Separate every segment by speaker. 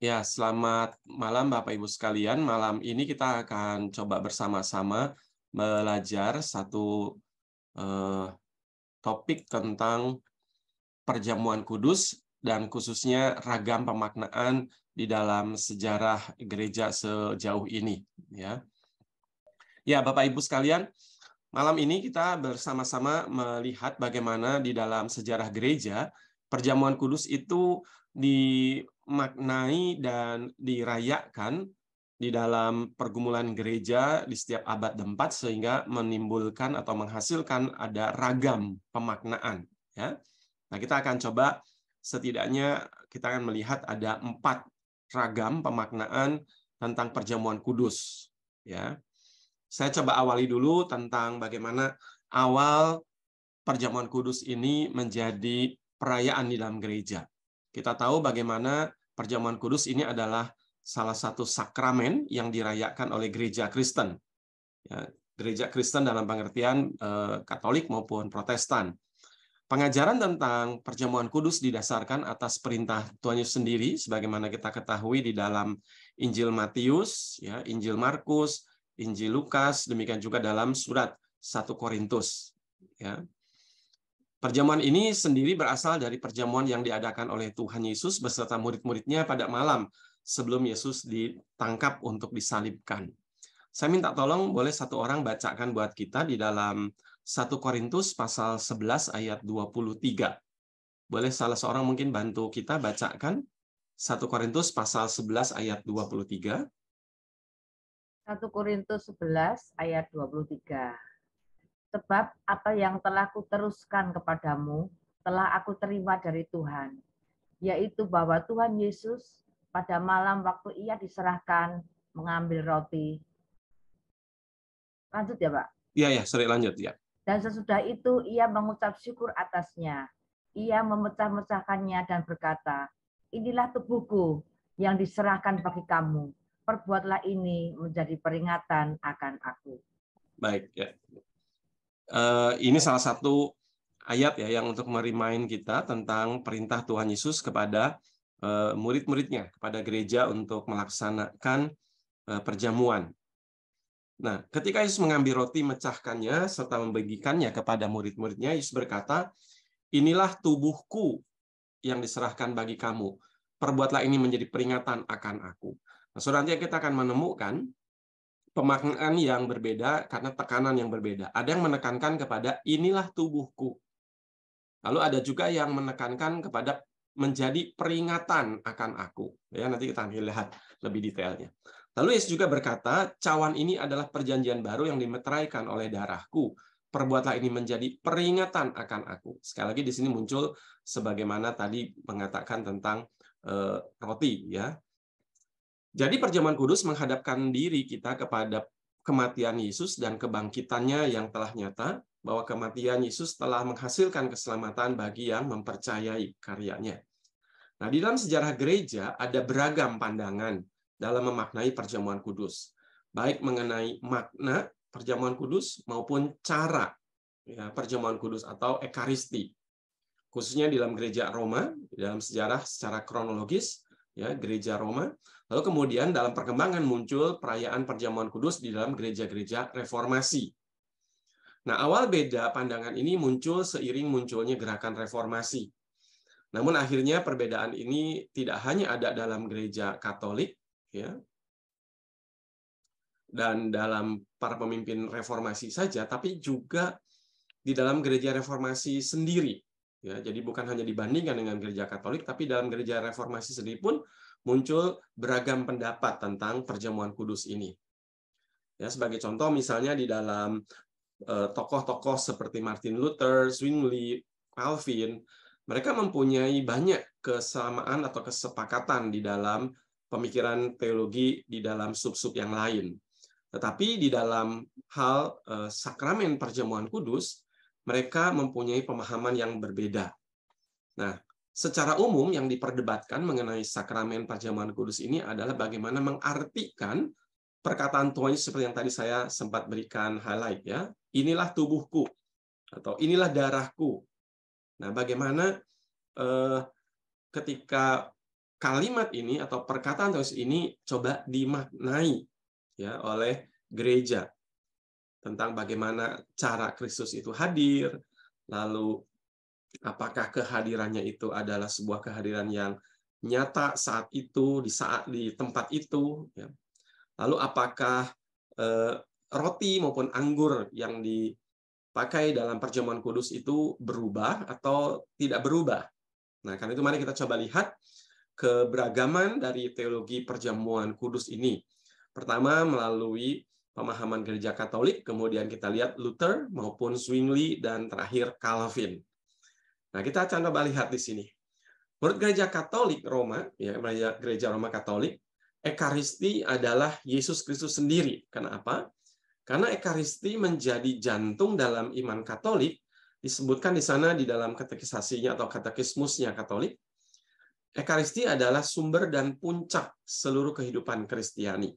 Speaker 1: Ya, selamat malam Bapak Ibu sekalian. Malam ini kita akan coba bersama-sama belajar satu eh, topik tentang perjamuan kudus dan khususnya ragam pemaknaan di dalam sejarah gereja sejauh ini. Ya, Bapak Ibu sekalian, malam ini kita bersama-sama melihat bagaimana di dalam sejarah gereja perjamuan kudus itu dimaknai dan dirayakan di dalam pergumulan gereja di setiap abad keempat sehingga menimbulkan atau menghasilkan ada ragam pemaknaan. Ya. Nah, kita akan coba setidaknya kita akan melihat ada 4 ragam pemaknaan tentang perjamuan kudus. Ya. Saya coba awali dulu tentang bagaimana awal perjamuan kudus ini menjadi perayaan di dalam gereja. Kita tahu bagaimana perjamuan kudus ini adalah salah satu sakramen yang dirayakan oleh gereja Kristen. Ya, gereja Kristen dalam pengertian Katolik maupun Protestan. Pengajaran tentang perjamuan kudus didasarkan atas perintah Tuhan Yesus sendiri, sebagaimana kita ketahui di dalam Injil Matius, ya, Injil Markus, Injil Lukas, demikian juga dalam surat 1 Korintus. Ya. Perjamuan ini sendiri berasal dari perjamuan yang diadakan oleh Tuhan Yesus beserta murid-muridnya pada malam sebelum Yesus ditangkap untuk disalibkan. Saya minta tolong boleh satu orang bacakan buat kita di dalam 1 Korintus pasal 11 ayat 23. Boleh salah seorang mungkin bantu kita bacakan 1 Korintus pasal 11 ayat 23.
Speaker 2: 1 Korintus 11 ayat 23. Sebab apa yang telah kuteruskan kepadamu telah aku terima dari Tuhan, yaitu bahwa Tuhan Yesus pada malam waktu ia diserahkan mengambil roti. Lanjut ya, Pak.
Speaker 1: Iya, ya, sorry, lanjut ya.
Speaker 2: Dan sesudah itu ia mengucap syukur atasnya. Ia memecah-mecahkannya dan berkata, inilah tubuhku yang diserahkan bagi kamu. Perbuatlah ini menjadi peringatan akan aku.
Speaker 1: Baik, ya. Ini salah satu ayat ya yang untuk merimain kita tentang perintah Tuhan Yesus kepada murid-muridnya, kepada gereja untuk melaksanakan perjamuan. Nah, ketika Yesus mengambil roti, mecahkannya, serta membagikannya kepada murid-muridnya, Yesus berkata, inilah tubuhku yang diserahkan bagi kamu. Perbuatlah ini menjadi peringatan akan aku. Nah, saudara, nanti kita akan menemukan pemaknaan yang berbeda karena tekanan yang berbeda. Ada yang menekankan kepada inilah tubuhku. Lalu ada juga yang menekankan kepada menjadi peringatan akan aku. Ya, nanti kita akan lihat lebih detailnya. Lalu Yesus juga berkata, cawan ini adalah perjanjian baru yang dimeteraikan oleh darahku. Perbuatlah ini menjadi peringatan akan aku. Sekali lagi di sini muncul sebagaimana tadi mengatakan tentang roti, ya. Jadi perjamuan kudus menghadapkan diri kita kepada kematian Yesus dan kebangkitannya yang telah nyata, bahwa kematian Yesus telah menghasilkan keselamatan bagi yang mempercayai karyanya. Nah, di dalam sejarah gereja ada beragam pandangan dalam memaknai perjamuan kudus, baik mengenai makna perjamuan kudus maupun cara ya, perjamuan kudus atau ekaristi. Khususnya di dalam gereja Roma, di dalam sejarah secara kronologis, ya, gereja Roma. Lalu kemudian dalam perkembangan muncul perayaan perjamuan kudus di dalam gereja-gereja reformasi. Nah, awal beda pandangan ini muncul seiring munculnya gerakan reformasi. Namun akhirnya perbedaan ini tidak hanya ada dalam gereja Katolik, ya, dan dalam para pemimpin reformasi saja, tapi juga di dalam gereja reformasi sendiri. Ya, jadi bukan hanya dibandingkan dengan gereja Katolik, tapi dalam gereja reformasi sendiri pun muncul beragam pendapat tentang perjamuan kudus ini. Ya, sebagai contoh misalnya di dalam tokoh-tokoh seperti Martin Luther, Zwingli, Calvin, mereka mempunyai banyak kesamaan atau kesepakatan di dalam pemikiran teologi di dalam sub-sub yang lain. Tetapi di dalam hal sakramen perjamuan kudus, mereka mempunyai pemahaman yang berbeda. Nah, secara umum yang diperdebatkan mengenai sakramen perjamuan kudus ini adalah bagaimana mengartikan perkataan Tuhan Yesus seperti yang tadi saya sempat berikan highlight, ya. Inilah tubuhku atau inilah darahku. Nah, bagaimana ketika kalimat ini atau perkataan teologi ini coba dimaknai ya oleh gereja tentang bagaimana cara Kristus itu hadir, lalu apakah kehadirannya itu adalah sebuah kehadiran yang nyata saat itu, di tempat itu, ya. Lalu apakah roti maupun anggur yang dipakai dalam perjamuan kudus itu berubah atau tidak berubah? Nah, karena itu mari kita coba lihat keberagaman dari teologi perjamuan kudus ini. Pertama melalui pemahaman gereja Katolik, kemudian kita lihat Luther maupun Zwingli, dan terakhir Calvin. Nah, kita akan coba lihat di sini. Menurut gereja Katolik Roma, ya, gereja Roma Katolik, Ekaristi adalah Yesus Kristus sendiri. Kenapa? Karena Ekaristi menjadi jantung dalam iman Katolik, disebutkan di sana di dalam katekisasinya atau katekismusnya Katolik. Ekaristi adalah sumber dan puncak seluruh kehidupan Kristiani.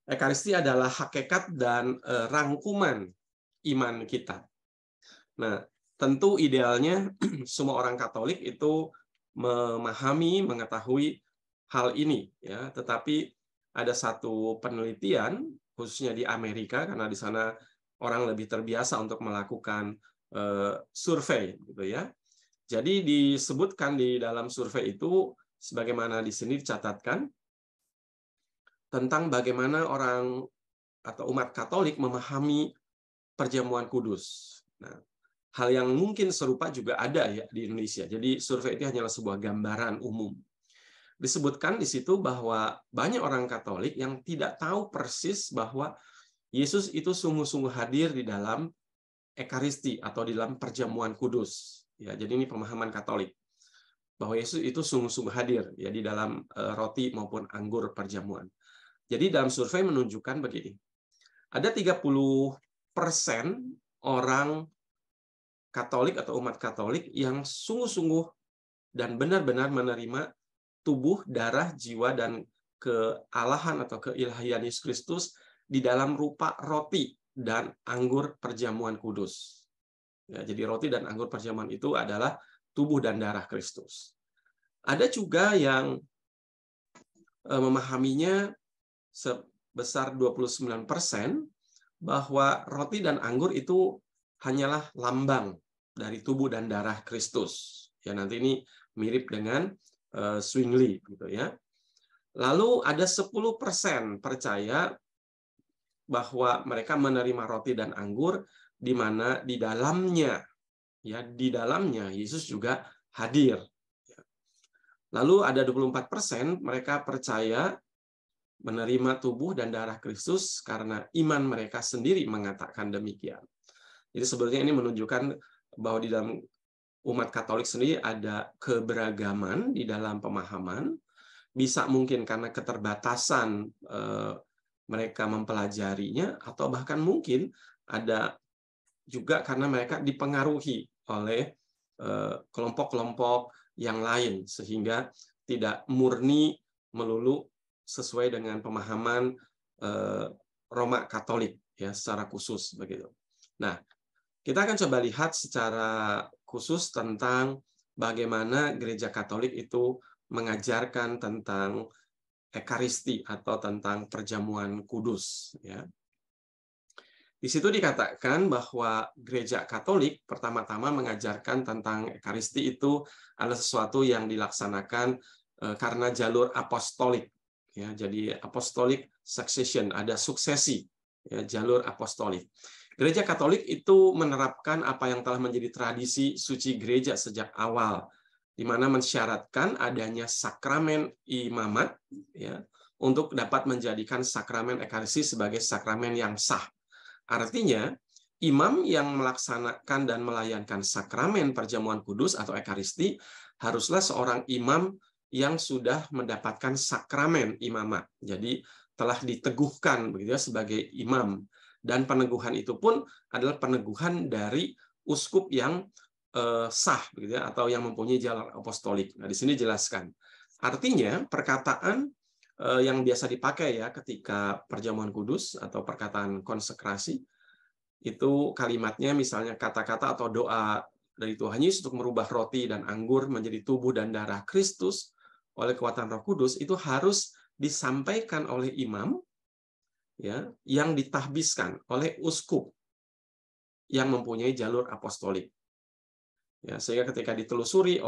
Speaker 1: Ekaristi adalah hakikat dan rangkuman iman kita. Nah, tentu idealnya semua orang Katolik itu memahami, mengetahui hal ini, ya. Tetapi ada satu penelitian, khususnya di Amerika, karena di sana orang lebih terbiasa untuk melakukan survei, gitu ya. Jadi disebutkan di dalam survei itu, sebagaimana di sini dicatatkan, tentang bagaimana orang atau umat Katolik memahami perjamuan kudus. Nah, hal yang mungkin serupa juga ada ya di Indonesia. Jadi survei itu hanyalah sebuah gambaran umum. Disebutkan di situ bahwa banyak orang Katolik yang tidak tahu persis bahwa Yesus itu sungguh-sungguh hadir di dalam Ekaristi atau di dalam perjamuan kudus. Ya, jadi ini pemahaman Katolik bahwa Yesus itu sungguh-sungguh hadir ya di dalam roti maupun anggur perjamuan. Jadi dalam survei menunjukkan begini. Ada 30% orang Katolik atau umat Katolik yang sungguh-sungguh dan benar-benar menerima tubuh, darah, jiwa, dan kealahan atau keilahian Yesus Kristus di dalam rupa roti dan anggur perjamuan kudus. Ya, jadi roti dan anggur perjamuan itu adalah tubuh dan darah Kristus. Ada juga yang memahaminya sebesar 29% bahwa roti dan anggur itu hanyalah lambang dari tubuh dan darah Kristus. Ya, nanti ini mirip dengan Zwingli gitu ya. Lalu ada 10% percaya bahwa mereka menerima roti dan anggur di mana di dalamnya Yesus juga hadir. Lalu ada 24% mereka percaya menerima tubuh dan darah Kristus karena iman mereka sendiri mengatakan demikian. Jadi sebenarnya ini menunjukkan bahwa di dalam umat Katolik sendiri ada keberagaman di dalam pemahaman. Bisa mungkin karena keterbatasan mereka mempelajarinya, atau bahkan mungkin ada juga karena mereka dipengaruhi oleh kelompok-kelompok yang lain, sehingga tidak murni melulu sesuai dengan pemahaman Roma Katolik ya secara khusus begitu. Nah, kita akan coba lihat secara khusus tentang bagaimana gereja Katolik itu mengajarkan tentang Ekaristi atau tentang perjamuan kudus ya. Di situ dikatakan bahwa gereja Katolik pertama-tama mengajarkan tentang Ekaristi itu adalah sesuatu yang dilaksanakan karena jalur apostolik. Ya, jadi apostolic succession, ada suksesi ya, jalur apostolik. Gereja Katolik itu menerapkan apa yang telah menjadi tradisi suci gereja sejak awal, di mana mensyaratkan adanya sakramen imamat ya, untuk dapat menjadikan sakramen Ekaristi sebagai sakramen yang sah. Artinya, imam yang melaksanakan dan melayankan sakramen perjamuan kudus atau Ekaristi haruslah seorang imam yang sudah mendapatkan sakramen imamat. Jadi telah diteguhkan begitu ya sebagai imam, dan peneguhan itu pun adalah peneguhan dari uskup yang sah begitu ya, atau yang mempunyai jalur apostolik. Nah, di sini jelaskan. Artinya perkataan yang biasa dipakai ya ketika perjamuan kudus atau perkataan konsekrasi itu kalimatnya misalnya kata-kata atau doa dari Tuhan Yesus untuk merubah roti dan anggur menjadi tubuh dan darah Kristus, oleh kekuatan Roh Kudus itu harus disampaikan oleh imam, ya, yang ditahbiskan oleh uskup yang mempunyai jalur apostolik. Ya, sehingga ketika ditelusuri,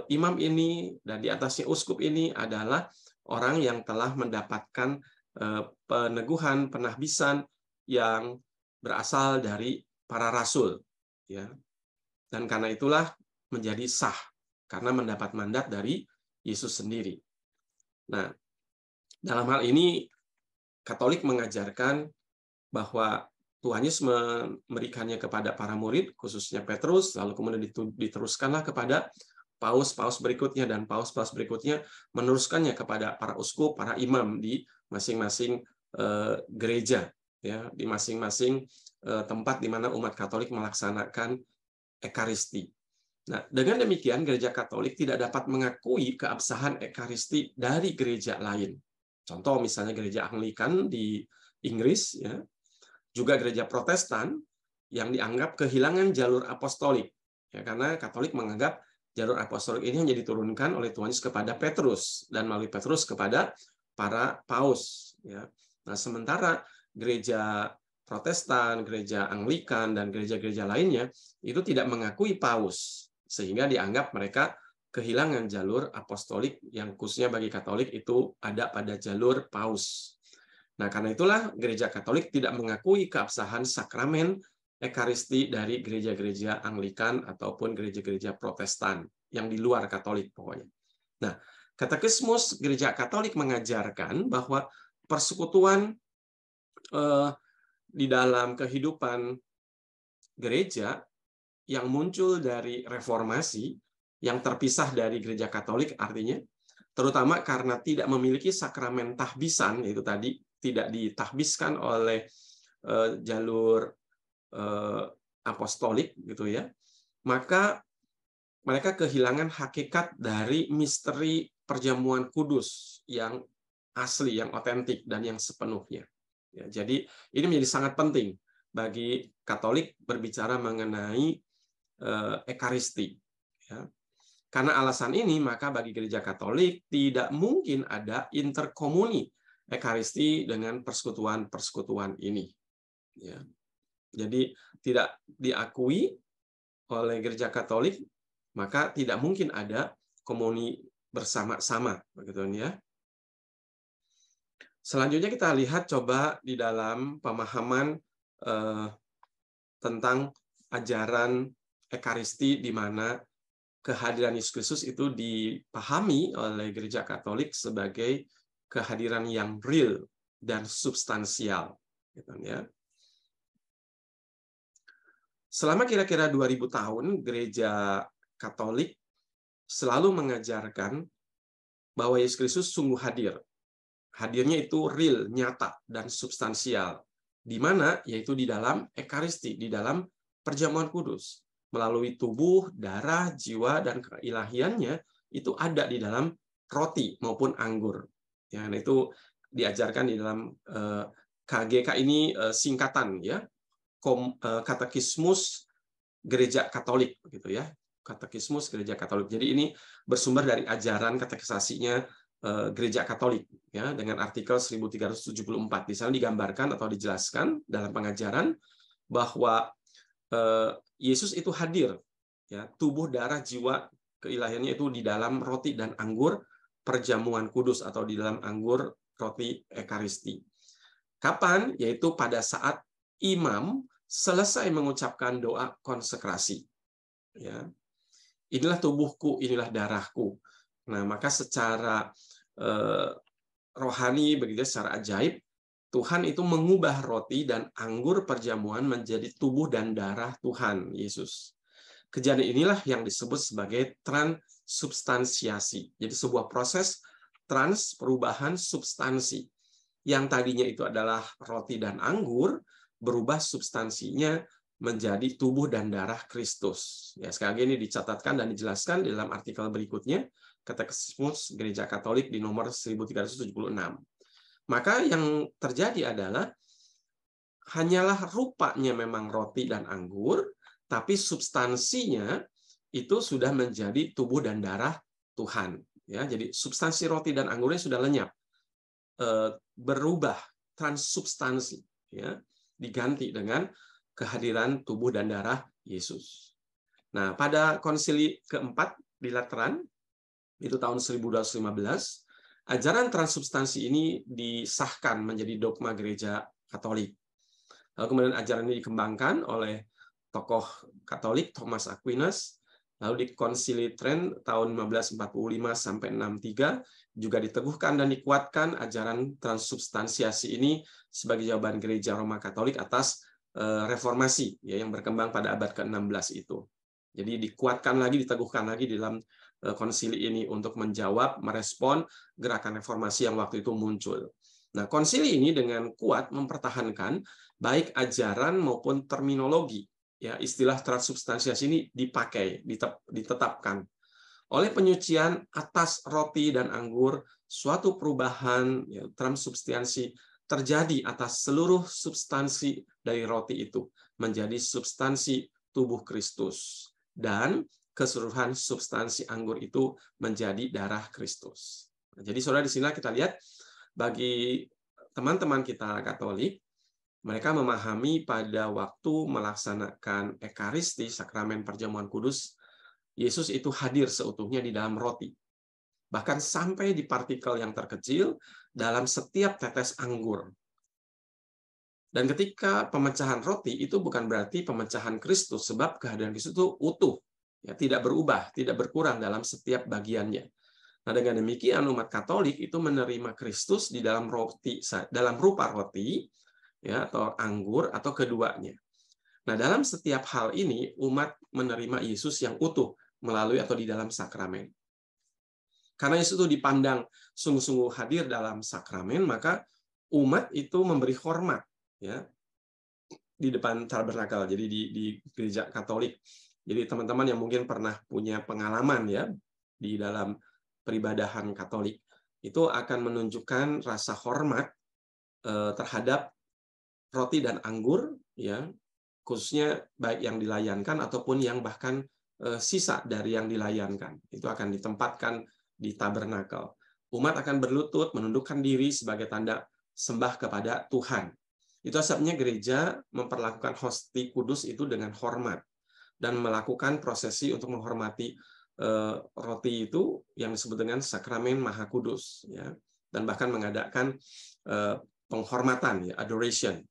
Speaker 1: imam ini dan di atasnya uskup ini adalah orang yang telah mendapatkan peneguhan, penahbisan yang berasal dari para rasul, ya. Dan karena itulah menjadi sah karena mendapat mandat dari Yesus sendiri. Nah, dalam hal ini Katolik mengajarkan bahwa Tuhan Yesus memberikannya kepada para murid, khususnya Petrus, lalu kemudian diteruskanlah kepada paus-paus berikutnya, dan paus-paus berikutnya meneruskannya kepada para uskup, para imam di masing-masing gereja, ya, di masing-masing tempat di mana umat Katolik melaksanakan Ekaristi. Nah, dengan demikian Gereja Katolik tidak dapat mengakui keabsahan Ekaristi dari gereja lain. Contoh misalnya gereja Anglikan di Inggris, ya, juga gereja Protestan yang dianggap kehilangan jalur apostolik, ya, karena Katolik menganggap jalur apostolik ini hanya diturunkan oleh Tuhan Yesus kepada Petrus dan melalui Petrus kepada para paus, ya. Nah, sementara gereja Protestan, gereja Anglikan, dan gereja-gereja lainnya itu tidak mengakui paus, sehingga dianggap mereka kehilangan jalur apostolik yang khususnya bagi Katolik itu ada pada jalur paus. Nah, karena itulah gereja Katolik tidak mengakui keabsahan sakramen Ekaristi dari gereja-gereja Anglikan ataupun gereja-gereja Protestan yang di luar Katolik pokoknya. Nah, Katekismus Gereja Katolik mengajarkan bahwa persekutuan di dalam kehidupan gereja yang muncul dari reformasi, yang terpisah dari gereja Katolik artinya, terutama karena tidak memiliki sakramen tahbisan, itu tadi tidak ditahbiskan oleh jalur apostolik, gitu ya, maka mereka kehilangan hakikat dari misteri perjamuan kudus yang asli, yang otentik, dan yang sepenuhnya. Ya, jadi ini menjadi sangat penting bagi Katolik berbicara mengenai Ekaristi. Ya. Karena alasan ini, maka bagi gereja Katolik tidak mungkin ada interkomuni Ekaristi dengan persekutuan-persekutuan ini. Ya. Jadi tidak diakui oleh gereja Katolik, maka tidak mungkin ada komuni bersama-sama, begitu ya. Selanjutnya kita lihat coba di dalam pemahaman tentang ajaran Ekaristi, di mana kehadiran Yesus Kristus itu dipahami oleh gereja Katolik sebagai kehadiran yang real dan substansial, gitu ya. Selama kira-kira 2000 tahun, gereja Katolik selalu mengajarkan bahwa Yesus Kristus sungguh hadir. Hadirnya itu real, nyata, dan substansial. Di mana? Yaitu di dalam Ekaristi, di dalam perjamuan kudus. Melalui tubuh, darah, jiwa, dan keilahiannya itu ada di dalam roti maupun anggur. Ya, nah itu diajarkan di dalam KGK ini singkatan, ya, Katekismus Gereja Katolik, begitu ya. Katekismus Gereja Katolik. Jadi ini bersumber dari ajaran katekisasinya Gereja Katolik, ya, dengan artikel 1374. Di sana digambarkan atau dijelaskan dalam pengajaran bahwa Yesus itu hadir, ya, tubuh, darah, jiwa, keilahiannya itu di dalam roti dan anggur perjamuan kudus atau di dalam anggur roti Ekaristi. Kapan? Yaitu pada saat imam selesai mengucapkan doa konsekrasi. Ya. Inilah tubuhku, inilah darahku. Nah, maka secara rohani, begitu, secara ajaib, Tuhan itu mengubah roti dan anggur perjamuan menjadi tubuh dan darah Tuhan Yesus. Kejadian inilah yang disebut sebagai transubstansiasi. Jadi sebuah proses perubahan substansi. Yang tadinya itu adalah roti dan anggur, berubah substansinya menjadi tubuh dan darah Kristus. Ya, sekali lagi ini dicatatkan dan dijelaskan di dalam artikel berikutnya, Katekismus Gereja Katolik di nomor 1376. Maka yang terjadi adalah hanyalah rupanya memang roti dan anggur, tapi substansinya itu sudah menjadi tubuh dan darah Tuhan. ya. Jadi substansi roti dan anggurnya sudah lenyap, berubah transubstansi, ya, diganti dengan kehadiran tubuh dan darah Yesus. Nah, pada konsili keempat di Lateran itu tahun 1215, ajaran transubstansi ini disahkan menjadi dogma gereja Katolik. Lalu kemudian ajaran ini dikembangkan oleh tokoh Katolik Thomas Aquinas. Lalu di Konsili Trent tahun 1545 sampai 63 juga diteguhkan dan dikuatkan ajaran transubstansiasi ini sebagai jawaban gereja Roma Katolik atas reformasi, ya, yang berkembang pada abad ke-16 itu. Jadi dikuatkan lagi, diteguhkan lagi dalam konsili ini untuk menjawab, merespon gerakan reformasi yang waktu itu muncul. Nah, konsili ini dengan kuat mempertahankan baik ajaran maupun terminologi. Ya, istilah transubstansiasi ini dipakai, ditetapkan. Oleh penyucian atas roti dan anggur, suatu perubahan, ya, transubstansi terjadi atas seluruh substansi dari roti itu menjadi substansi tubuh Kristus, dan keseluruhan substansi anggur itu menjadi darah Kristus. Nah, jadi saudara, di sini kita lihat bagi teman-teman kita Katolik, mereka memahami pada waktu melaksanakan Ekaristi, sakramen perjamuan kudus, Yesus itu hadir seutuhnya di dalam roti. Bahkan sampai di partikel yang terkecil dalam setiap tetes anggur. Dan ketika pemecahan roti itu bukan berarti pemecahan Kristus, sebab kehadiran Kristus itu utuh, ya, tidak berubah, tidak berkurang dalam setiap bagiannya. Nah, dengan demikian umat Katolik itu menerima Kristus di dalam roti, dalam rupa roti, ya, atau anggur, atau keduanya. Nah, dalam setiap hal ini umat menerima Yesus yang utuh melalui atau di dalam sakramen. Karena Yesus itu dipandang sungguh-sungguh hadir dalam sakramen, maka umat itu memberi hormat, ya, di depan tabernakel. Jadi di gereja Katolik. Jadi teman-teman yang mungkin pernah punya pengalaman, ya, di dalam peribadahan Katolik, itu akan menunjukkan rasa hormat terhadap roti dan anggur, ya, khususnya baik yang dilayankan ataupun yang bahkan sisa dari yang dilayankan. Itu akan ditempatkan di tabernakel. Umat akan berlutut, menundukkan diri sebagai tanda sembah kepada Tuhan. Itu sebabnya gereja memperlakukan hosti kudus itu dengan hormat dan melakukan prosesi untuk menghormati roti itu yang disebut dengan sakramen maha kudus, ya, dan bahkan mengadakan penghormatan, ya, adoration.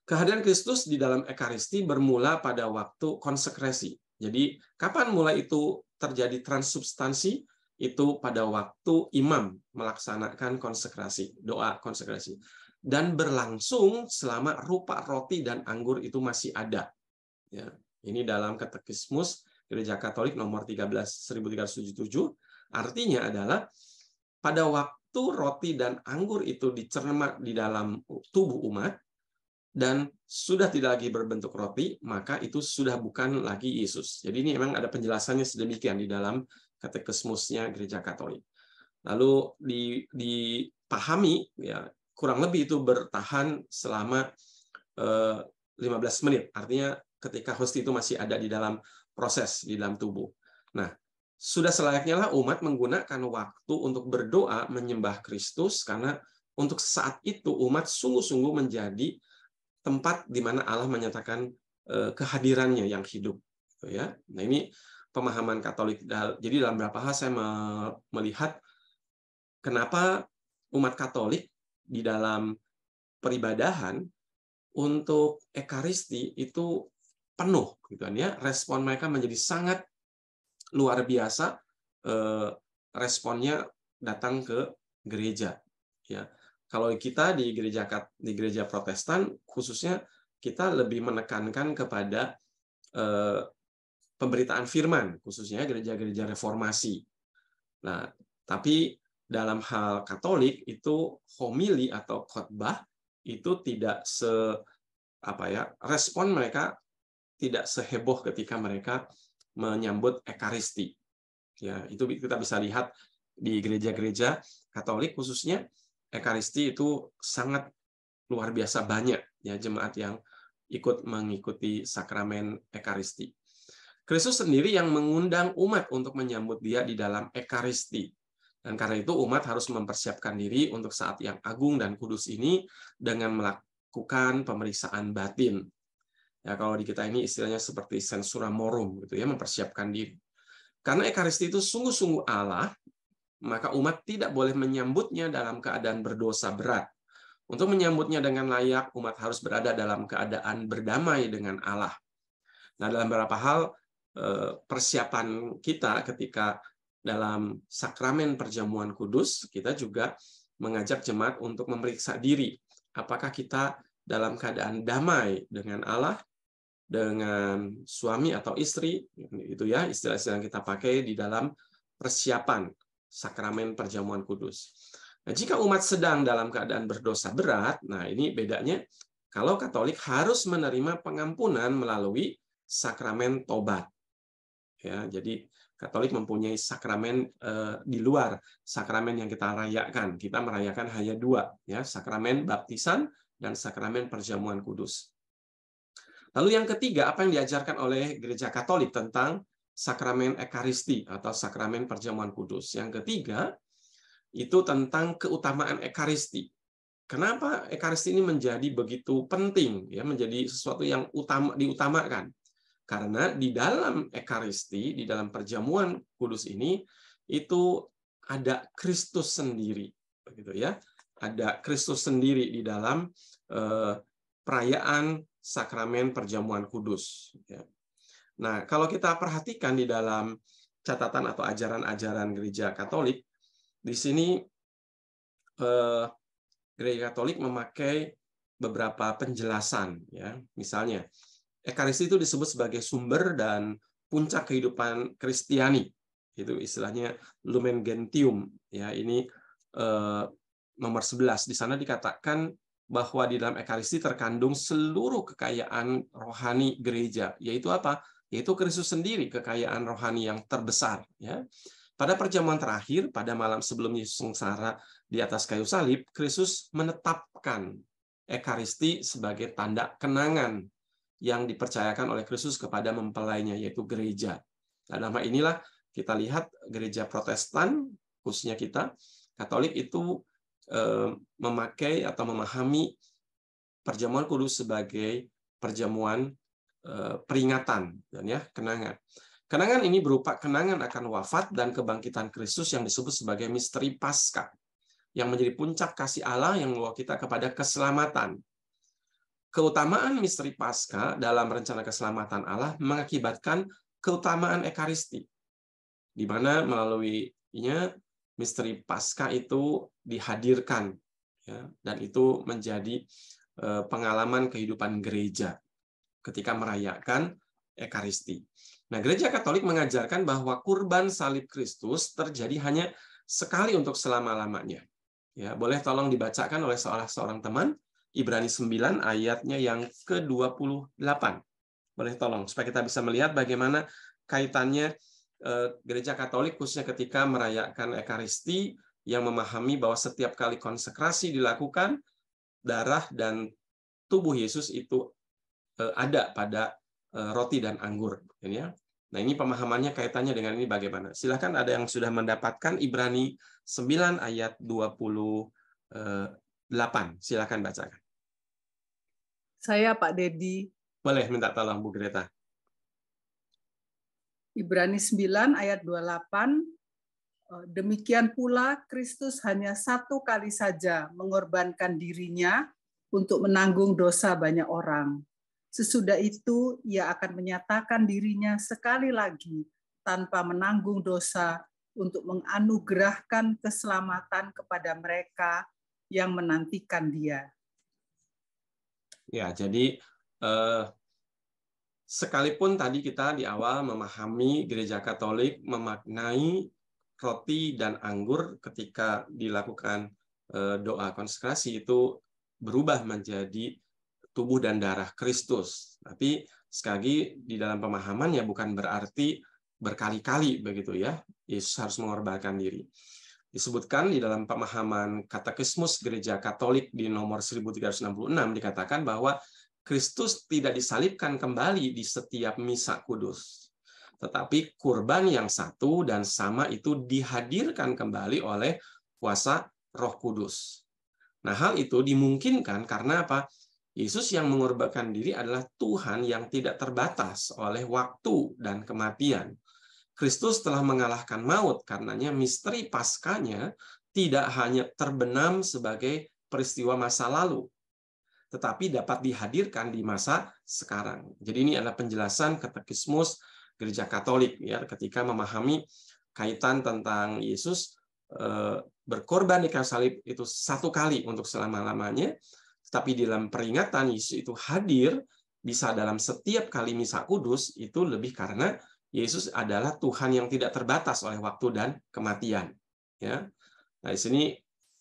Speaker 1: Kehadiran Kristus di dalam Ekaristi bermula pada waktu konsekrasi. Jadi, kapan mulai itu terjadi transubstansi? Itu pada waktu imam melaksanakan konsekrasi, doa konsekrasi. Dan berlangsung selama rupa roti dan anggur itu masih ada. Ya, ini dalam Katekismus Gereja Katolik nomor 13.1377. Artinya adalah pada waktu roti dan anggur itu dicerna di dalam tubuh umat, dan sudah tidak lagi berbentuk roti, maka itu sudah bukan lagi Yesus. Jadi ini memang ada penjelasannya sedemikian di dalam Katekismusnya Gereja Katolik. Lalu dipahami, ya, kurang lebih itu bertahan selama 15 menit. Artinya ketika hosti itu masih ada di dalam proses, di dalam tubuh. Nah, sudah selayaknya lah umat menggunakan waktu untuk berdoa menyembah Kristus, karena untuk saat itu umat sungguh-sungguh menjadi tempat di mana Allah menyatakan kehadirannya yang hidup, ya. Nah, ini pemahaman Katolik. Jadi dalam beberapa hal saya melihat kenapa umat Katolik di dalam peribadahan untuk Ekaristi itu penuh, gitu kan, ya. Respon mereka menjadi sangat luar biasa. Responnya datang ke gereja, ya. Kalau kita di gereja Protestan khususnya, kita lebih menekankan kepada pemberitaan firman, khususnya gereja-gereja reformasi. Nah, tapi dalam hal Katolik itu homili atau khotbah itu tidak respon mereka tidak seheboh ketika mereka menyambut Ekaristi. Ya, itu kita bisa lihat di gereja-gereja Katolik khususnya, Ekaristi itu sangat luar biasa banyak, ya, jemaat yang ikut mengikuti sakramen Ekaristi. Kristus sendiri yang mengundang umat untuk menyambut Dia di dalam Ekaristi. Dan karena itu umat harus mempersiapkan diri untuk saat yang agung dan kudus ini dengan melakukan pemeriksaan batin. Ya, kalau di kita ini istilahnya seperti sensura morum gitu ya, mempersiapkan diri. Karena Ekaristi itu sungguh-sungguh Allah, maka umat tidak boleh menyambutnya dalam keadaan berdosa berat. Untuk menyambutnya dengan layak, umat harus berada dalam keadaan berdamai dengan Allah. Nah, dalam beberapa hal persiapan kita ketika dalam sakramen perjamuan kudus, kita juga mengajak jemaat untuk memeriksa diri. Apakah kita dalam keadaan damai dengan Allah, dengan suami atau istri, itu ya istilah-istilah yang kita pakai di dalam persiapan sakramen perjamuan kudus. Nah, jika umat sedang dalam keadaan berdosa berat, nah ini bedanya kalau Katolik harus menerima pengampunan melalui sakramen tobat. Ya, jadi Katolik mempunyai sakramen di luar sakramen yang kita rayakan. Kita merayakan hanya dua, ya, sakramen baptisan dan sakramen perjamuan kudus. Lalu yang ketiga, apa yang diajarkan oleh Gereja Katolik tentang sakramen Ekaristi atau sakramen perjamuan kudus? Yang ketiga, itu tentang keutamaan Ekaristi. Kenapa Ekaristi ini menjadi begitu penting, ya, menjadi sesuatu yang diutamakan? Karena di dalam Ekaristi, di dalam perjamuan kudus ini, itu ada Kristus sendiri, begitu ya. Ada Kristus sendiri di dalam perayaan sakramen perjamuan kudus. Nah, kalau kita perhatikan di dalam catatan atau ajaran-ajaran Gereja Katolik, di sini Gereja Katolik memakai beberapa penjelasan, ya. Misalnya, Ekaristi itu disebut sebagai sumber dan puncak kehidupan Kristiani. Itu istilahnya Lumen Gentium, ya. Ini nomor 11. Di sana dikatakan bahwa di dalam Ekaristi terkandung seluruh kekayaan rohani gereja, yaitu apa? Yaitu Kristus sendiri, kekayaan rohani yang terbesar, ya. Pada perjamuan terakhir, pada malam sebelum Yesus sengsara di atas kayu salib, Kristus menetapkan Ekaristi sebagai tanda kenangan yang dipercayakan oleh Kristus kepada mempelainya, yaitu gereja. Nah, dalam hal inilah kita lihat gereja Protestan, khususnya kita, Katolik itu memakai atau memahami perjamuan kudus sebagai perjamuan peringatan dan ya kenangan. Kenangan ini berupa kenangan akan wafat dan kebangkitan Kristus yang disebut sebagai misteri Paskah, yang menjadi puncak kasih Allah yang membawa kita kepada keselamatan. Keutamaan misteri Paskah dalam rencana keselamatan Allah mengakibatkan keutamaan Ekaristi, di mana melaluinya misteri Paskah itu dihadirkan, ya, dan itu menjadi pengalaman kehidupan gereja ketika merayakan Ekaristi. Nah, Gereja Katolik mengajarkan bahwa kurban salib Kristus terjadi hanya sekali untuk selama-lamanya. Ya, boleh tolong dibacakan oleh salah seorang teman, Ibrani 9 ayatnya yang ke-28. Boleh tolong, supaya kita bisa melihat bagaimana kaitannya Gereja Katolik khususnya ketika merayakan Ekaristi yang memahami bahwa setiap kali konsekrasi dilakukan, darah dan tubuh Yesus itu ada pada roti dan anggur. Ya. Nah, ini pemahamannya kaitannya dengan ini bagaimana? Silakan ada yang sudah mendapatkan Ibrani 9 ayat 28. Silakan bacakan.
Speaker 3: Saya Pak Dedi.
Speaker 1: Boleh minta tolong Bu Greta.
Speaker 3: Ibrani 9 ayat 28. Demikian pula Kristus hanya satu kali saja mengorbankan dirinya untuk menanggung dosa banyak orang. Sesudah itu, ia akan menyatakan dirinya sekali lagi tanpa menanggung dosa untuk menganugerahkan keselamatan kepada mereka yang menantikan Dia.
Speaker 1: Ya, jadi sekalipun tadi kita di awal memahami Gereja Katolik memaknai roti dan anggur ketika dilakukan doa konsekrasi itu berubah menjadi tubuh dan darah Kristus. Tapi sekali lagi di dalam pemahaman ya bukan berarti berkali-kali begitu ya. Yesus harus mengorbankan diri. Disebutkan di dalam pemahaman Katekismus Gereja Katolik di nomor 1366 dikatakan bahwa Kristus tidak disalibkan kembali di setiap misa kudus. tetapi kurban yang satu dan sama itu dihadirkan kembali oleh kuasa Roh Kudus. Nah, hal itu dimungkinkan karena apa? Yesus yang mengorbankan diri adalah Tuhan yang tidak terbatas oleh waktu dan kematian. Kristus telah mengalahkan maut, karenanya misteri Paskahnya tidak hanya terbenam sebagai peristiwa masa lalu, tetapi dapat dihadirkan di masa sekarang. Jadi ini adalah penjelasan katekismus Gereja Katolik ya, ketika memahami kaitan tentang Yesus berkorban di kayu salib itu satu kali untuk selama-lamanya, tetapi dalam peringatan Yesus itu hadir bisa dalam setiap kali misa kudus, itu lebih karena Yesus adalah Tuhan yang tidak terbatas oleh waktu dan kematian. Ya, nah di sini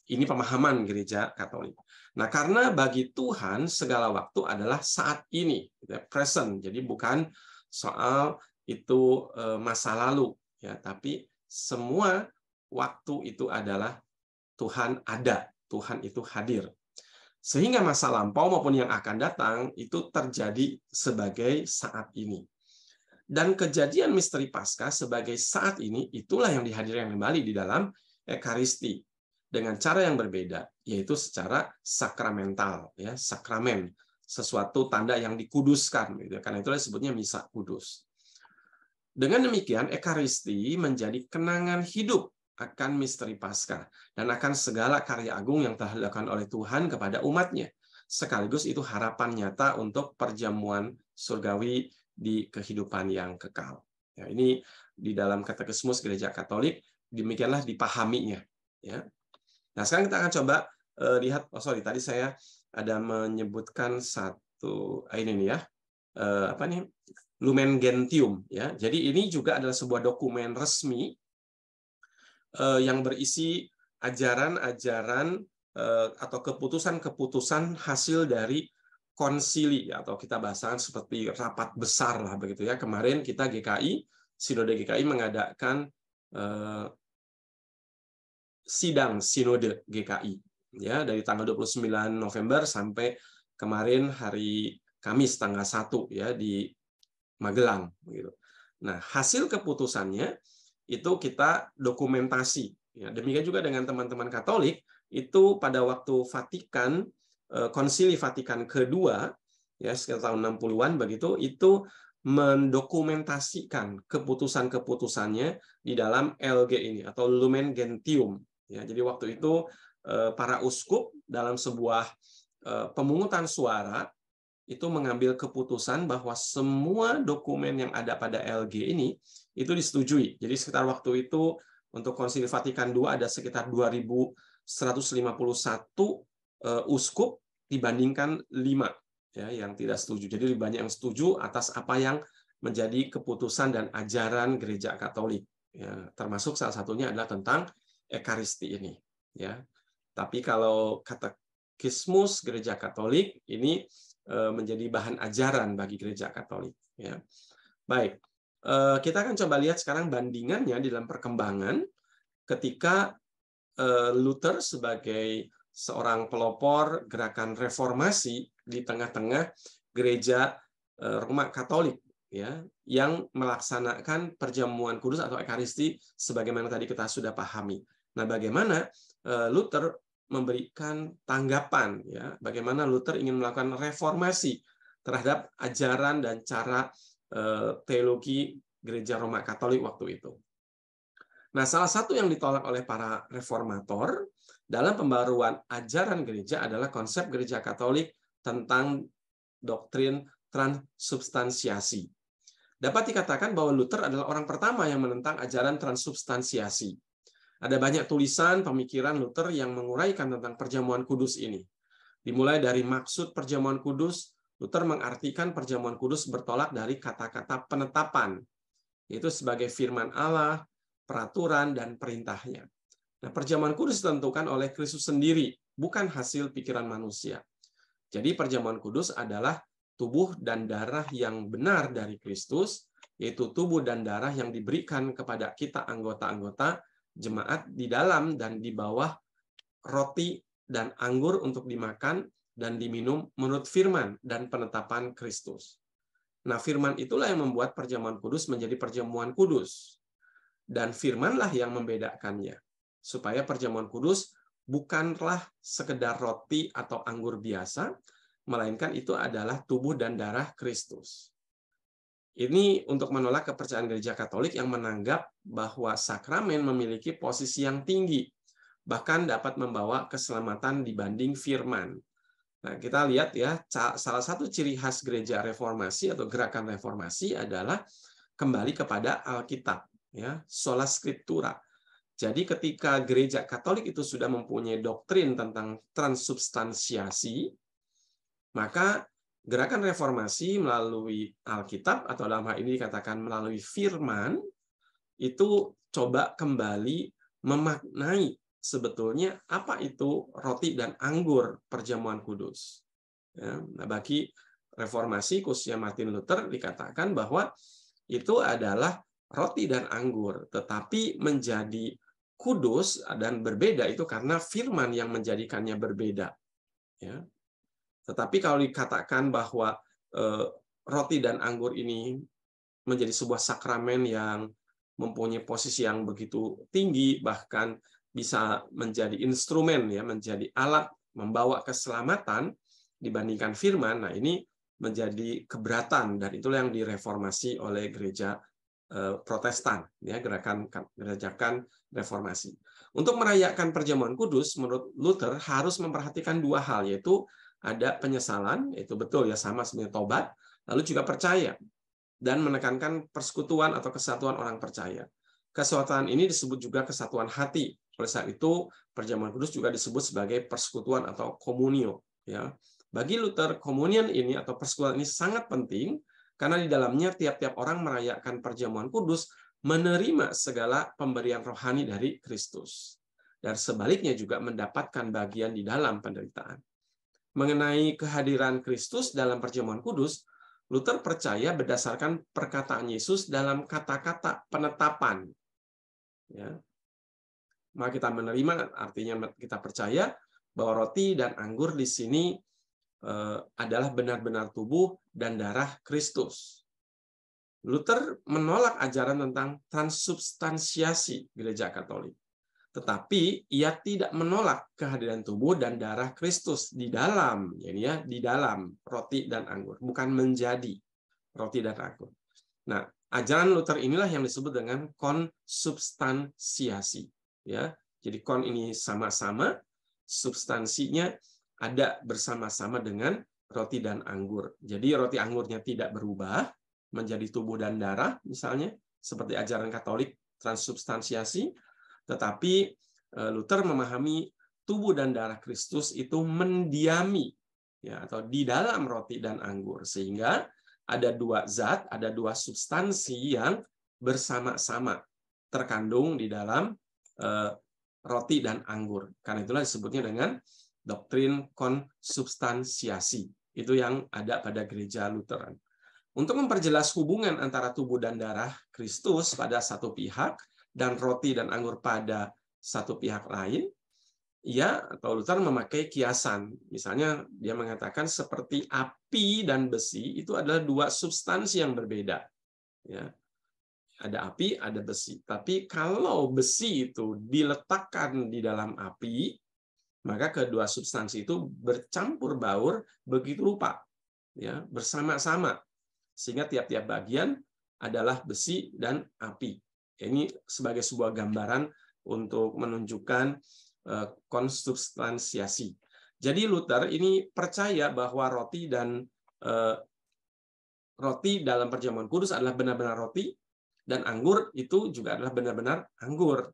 Speaker 1: ini pemahaman Gereja Katolik. Nah, karena bagi Tuhan segala waktu adalah saat ini, present. Jadi bukan soal itu masa lalu, ya, tapi semua waktu itu adalah Tuhan ada, Tuhan itu hadir. Sehingga masa lampau maupun yang akan datang itu terjadi sebagai saat ini. Dan kejadian misteri Paskah sebagai saat ini, itulah yang dihadirkan kembali di dalam Ekaristi. Dengan cara yang berbeda, yaitu secara sakramental, ya, sakramen, sesuatu tanda yang dikuduskan. Gitu. Karena itulah disebutnya misa kudus. Dengan demikian, Ekaristi menjadi kenangan hidup akan misteri Paskah dan akan segala karya agung yang telah dilakukan oleh Tuhan kepada umatnya. Sekaligus itu harapan nyata untuk perjamuan surgawi di kehidupan yang kekal. Ya, ini di dalam katekismus Gereja Katolik demikianlah dipahaminya. Ya. Nah, sekarang kita akan coba lihat. Tadi saya ada menyebutkan satu ini nih ya, apa nih? Lumen Gentium. Ya, jadi ini juga adalah sebuah dokumen resmi yang berisi ajaran-ajaran atau keputusan-keputusan hasil dari konsili, atau kita bahasakan seperti rapat besar lah begitu ya. Kemarin kita GKI, Sinode GKI mengadakan sidang Sinode GKI ya, dari tanggal 29 November sampai kemarin hari Kamis tanggal 1 ya di Magelang gitu. Nah, hasil keputusannya itu kita dokumentasi. Ya, demikian juga dengan teman-teman Katolik, itu pada waktu Vatikan, Konsili Vatikan kedua, ya sekitar tahun 60-an begitu, itu mendokumentasikan keputusan-keputusannya di dalam LG ini, atau Lumen Gentium. Ya, jadi waktu itu para uskup dalam sebuah pemungutan suara, itu mengambil keputusan bahwa semua dokumen yang ada pada LG ini itu disetujui. Jadi sekitar waktu itu untuk Konsili Vatikan II ada sekitar 2.151 uskup dibandingkan 5 ya yang tidak setuju. Jadi lebih banyak yang setuju atas apa yang menjadi keputusan dan ajaran Gereja Katolik. Ya, termasuk salah satunya adalah tentang Ekaristi ini. Ya, tapi kalau katekismus Gereja Katolik ini menjadi bahan ajaran bagi Gereja Katolik. Ya. Baik, kita akan coba lihat sekarang bandingannya di dalam perkembangan ketika Luther sebagai seorang pelopor gerakan reformasi di tengah-tengah Gereja Roma Katolik, ya, yang melaksanakan perjamuan kudus atau Ekaristi sebagaimana tadi kita sudah pahami. Nah, bagaimana Luther memberikan tanggapan, ya, bagaimana Luther ingin melakukan reformasi terhadap ajaran dan cara teologi Gereja Roma Katolik waktu itu. Nah, salah satu yang ditolak oleh para reformator dalam pembaruan ajaran gereja adalah konsep Gereja Katolik tentang doktrin transubstansiasi. Dapat dikatakan bahwa Luther adalah orang pertama yang menentang ajaran transubstansiasi. Ada banyak tulisan pemikiran Luther yang menguraikan tentang perjamuan kudus ini. Dimulai dari maksud perjamuan kudus, Luther mengartikan perjamuan kudus bertolak dari kata-kata penetapan, yaitu sebagai firman Allah, peraturan, dan perintahnya. Nah, perjamuan kudus ditentukan oleh Kristus sendiri, bukan hasil pikiran manusia. Jadi perjamuan kudus adalah tubuh dan darah yang benar dari Kristus, yaitu tubuh dan darah yang diberikan kepada kita anggota-anggota jemaat di dalam dan di bawah roti dan anggur untuk dimakan dan diminum menurut firman dan penetapan Kristus. Nah, firman itulah yang membuat perjamuan kudus menjadi perjamuan kudus. Dan firmanlah yang membedakannya. Supaya perjamuan kudus bukanlah sekedar roti atau anggur biasa, melainkan itu adalah tubuh dan darah Kristus. Ini untuk menolak kepercayaan gereja Katolik yang menganggap bahwa sakramen memiliki posisi yang tinggi, bahkan dapat membawa keselamatan dibanding firman. Nah, kita lihat ya, salah satu ciri khas gereja reformasi atau gerakan reformasi adalah kembali kepada Alkitab, ya, sola scriptura. Jadi ketika gereja Katolik itu sudah mempunyai doktrin tentang transubstansiasi, maka gerakan reformasi melalui Alkitab, atau dalam hal ini dikatakan melalui firman, itu coba kembali memaknai sebetulnya apa itu roti dan anggur perjamuan kudus. Ya, nah, bagi reformasi khususnya Martin Luther dikatakan bahwa itu adalah roti dan anggur, tetapi menjadi kudus dan berbeda itu karena firman yang menjadikannya berbeda. Ya. Tetapi kalau dikatakan bahwa roti dan anggur ini menjadi sebuah sakramen yang mempunyai posisi yang begitu tinggi, bahkan bisa menjadi instrumen, ya, menjadi alat membawa keselamatan dibandingkan firman. Nah, ini menjadi keberatan, dan itulah yang direformasi oleh gereja Protestan, ya, gerakan reformasi. Untuk merayakan perjamuan kudus, menurut Luther harus memperhatikan dua hal, yaitu ada penyesalan, itu betul ya, sama sebenarnya tobat, lalu juga percaya, dan menekankan persekutuan atau kesatuan orang percaya. Kesatuan ini disebut juga kesatuan hati. Oleh saat itu, perjamuan kudus juga disebut sebagai persekutuan atau komunio. Ya. Bagi Luther, komunion ini atau persekutuan ini sangat penting, karena di dalamnya tiap-tiap orang merayakan perjamuan kudus menerima segala pemberian rohani dari Kristus. Dan sebaliknya juga mendapatkan bagian di dalam penderitaan. Mengenai kehadiran Kristus dalam perjamuan kudus, Luther percaya berdasarkan perkataan Yesus dalam kata-kata penetapan. Ya. Maka kita menerima, artinya kita percaya bahwa roti dan anggur di sini adalah benar-benar tubuh dan darah Kristus. Luther menolak ajaran tentang transubstansiasi gereja Katolik. Tetapi ia tidak menolak kehadiran tubuh dan darah Kristus di dalam, ya, di dalam roti dan anggur, bukan menjadi roti dan anggur. Nah, ajaran Luther inilah yang disebut dengan konsubstansiasi. Ya, jadi kon ini sama-sama, substansinya ada bersama-sama dengan roti dan anggur. Jadi roti anggurnya tidak berubah menjadi tubuh dan darah, misalnya seperti ajaran Katolik transubstansiasi. Tetapi Luther memahami tubuh dan darah Kristus itu mendiami, ya, atau di dalam roti dan anggur, sehingga ada dua zat, ada dua substansi yang bersama-sama terkandung di dalam roti dan anggur. Karena itulah disebutnya dengan doktrin konsubstansiasi. Itu yang ada pada gereja Lutheran. Untuk memperjelas hubungan antara tubuh dan darah Kristus pada satu pihak dan roti dan anggur pada satu pihak lain, ia atau Luther memakai kiasan. Misalnya dia mengatakan seperti api dan besi itu adalah dua substansi yang berbeda. Ya. Ada api, ada besi. Tapi kalau besi itu diletakkan di dalam api, maka kedua substansi itu bercampur baur begitu rupa, ya, bersama-sama, sehingga tiap-tiap bagian adalah besi dan api. Ini sebagai sebuah gambaran untuk menunjukkan konsubstansiasi. Jadi Luther ini percaya bahwa roti dalam perjamuan kudus adalah benar-benar roti, dan anggur itu juga adalah benar-benar anggur.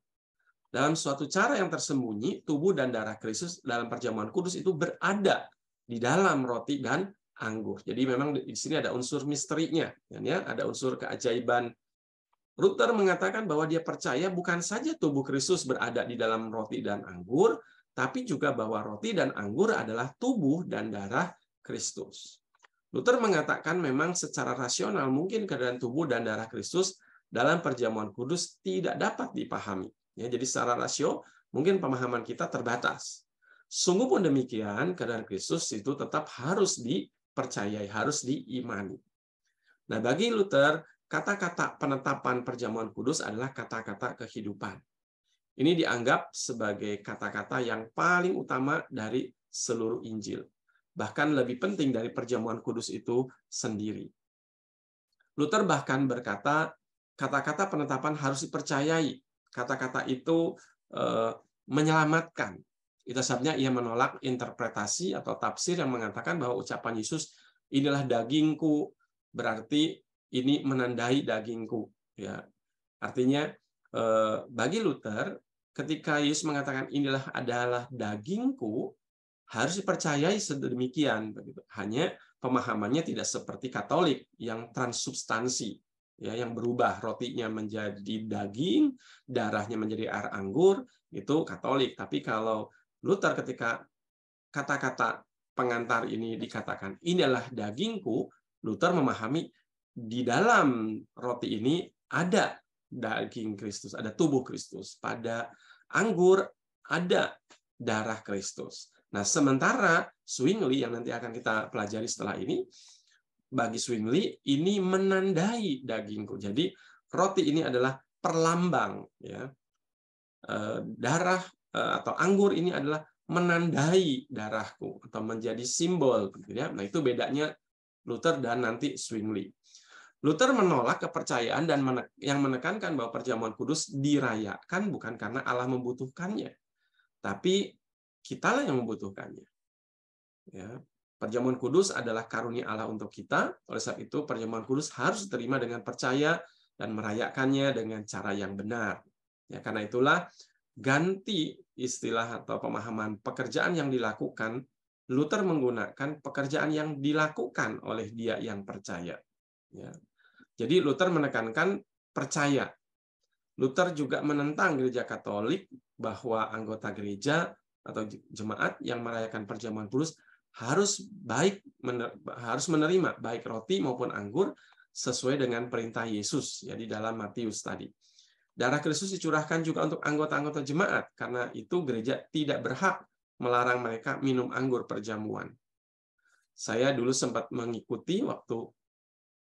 Speaker 1: Dalam suatu cara yang tersembunyi, tubuh dan darah Kristus dalam perjamuan kudus itu berada di dalam roti dan anggur. Jadi memang di sini ada unsur misterinya, ya, ada unsur keajaiban. Luther mengatakan bahwa dia percaya bukan saja tubuh Kristus berada di dalam roti dan anggur, tapi juga bahwa roti dan anggur adalah tubuh dan darah Kristus. Luther mengatakan memang secara rasional mungkin keadaan tubuh dan darah Kristus dalam perjamuan kudus tidak dapat dipahami. Ya, jadi secara rasio mungkin pemahaman kita terbatas. Sungguh pun demikian, keadaan Kristus itu tetap harus dipercayai, harus diimani. Nah, bagi Luther, kata-kata penetapan perjamuan kudus adalah kata-kata kehidupan. Ini dianggap sebagai kata-kata yang paling utama dari seluruh Injil. Bahkan lebih penting dari perjamuan kudus itu sendiri. Luther bahkan berkata, kata-kata penetapan harus dipercayai. Kata-kata itu menyelamatkan. Itu sebabnya ia menolak interpretasi atau tafsir yang mengatakan bahwa ucapan Yesus, inilah dagingku, berarti ini menandai dagingku. Ya, artinya bagi Luther, ketika Yesus mengatakan inilah adalah dagingku, harus dipercayai sedemikian. Hanya pemahamannya tidak seperti Katolik yang transubstansi, ya, yang berubah, rotinya menjadi daging, darahnya menjadi air anggur, itu Katolik. Tapi kalau Luther, ketika kata-kata pengantar ini dikatakan inilah dagingku, Luther memahami di dalam roti ini ada daging Kristus, ada tubuh Kristus. Pada anggur ada darah Kristus. Nah, sementara Zwingli yang nanti akan kita pelajari setelah ini, bagi Zwingli ini menandai dagingku. Jadi roti ini adalah perlambang, ya. Darah atau anggur ini adalah menandai darahku atau menjadi simbol, ya. Nah, itu bedanya Luther dan nanti Zwingli. Luther menolak kepercayaan dan yang menekankan bahwa perjamuan kudus dirayakan bukan karena Allah membutuhkannya, tapi kitalah yang membutuhkannya. Ya. Perjamuan kudus adalah karunia Allah untuk kita. Oleh sebab itu, perjamuan kudus harus diterima dengan percaya dan merayakannya dengan cara yang benar. Ya, karena itulah ganti istilah atau pemahaman pekerjaan yang dilakukan, Luther menggunakan pekerjaan yang dilakukan oleh dia yang percaya. Ya. Jadi Luther menekankan percaya. Luther juga menentang gereja Katolik bahwa anggota gereja atau jemaat yang merayakan perjamuan kudus harus menerima baik roti maupun anggur sesuai dengan perintah Yesus, ya, di dalam Matius tadi. Darah Kristus dicurahkan juga untuk anggota-anggota jemaat, karena itu gereja tidak berhak melarang mereka minum anggur perjamuan. Saya dulu sempat mengikuti waktu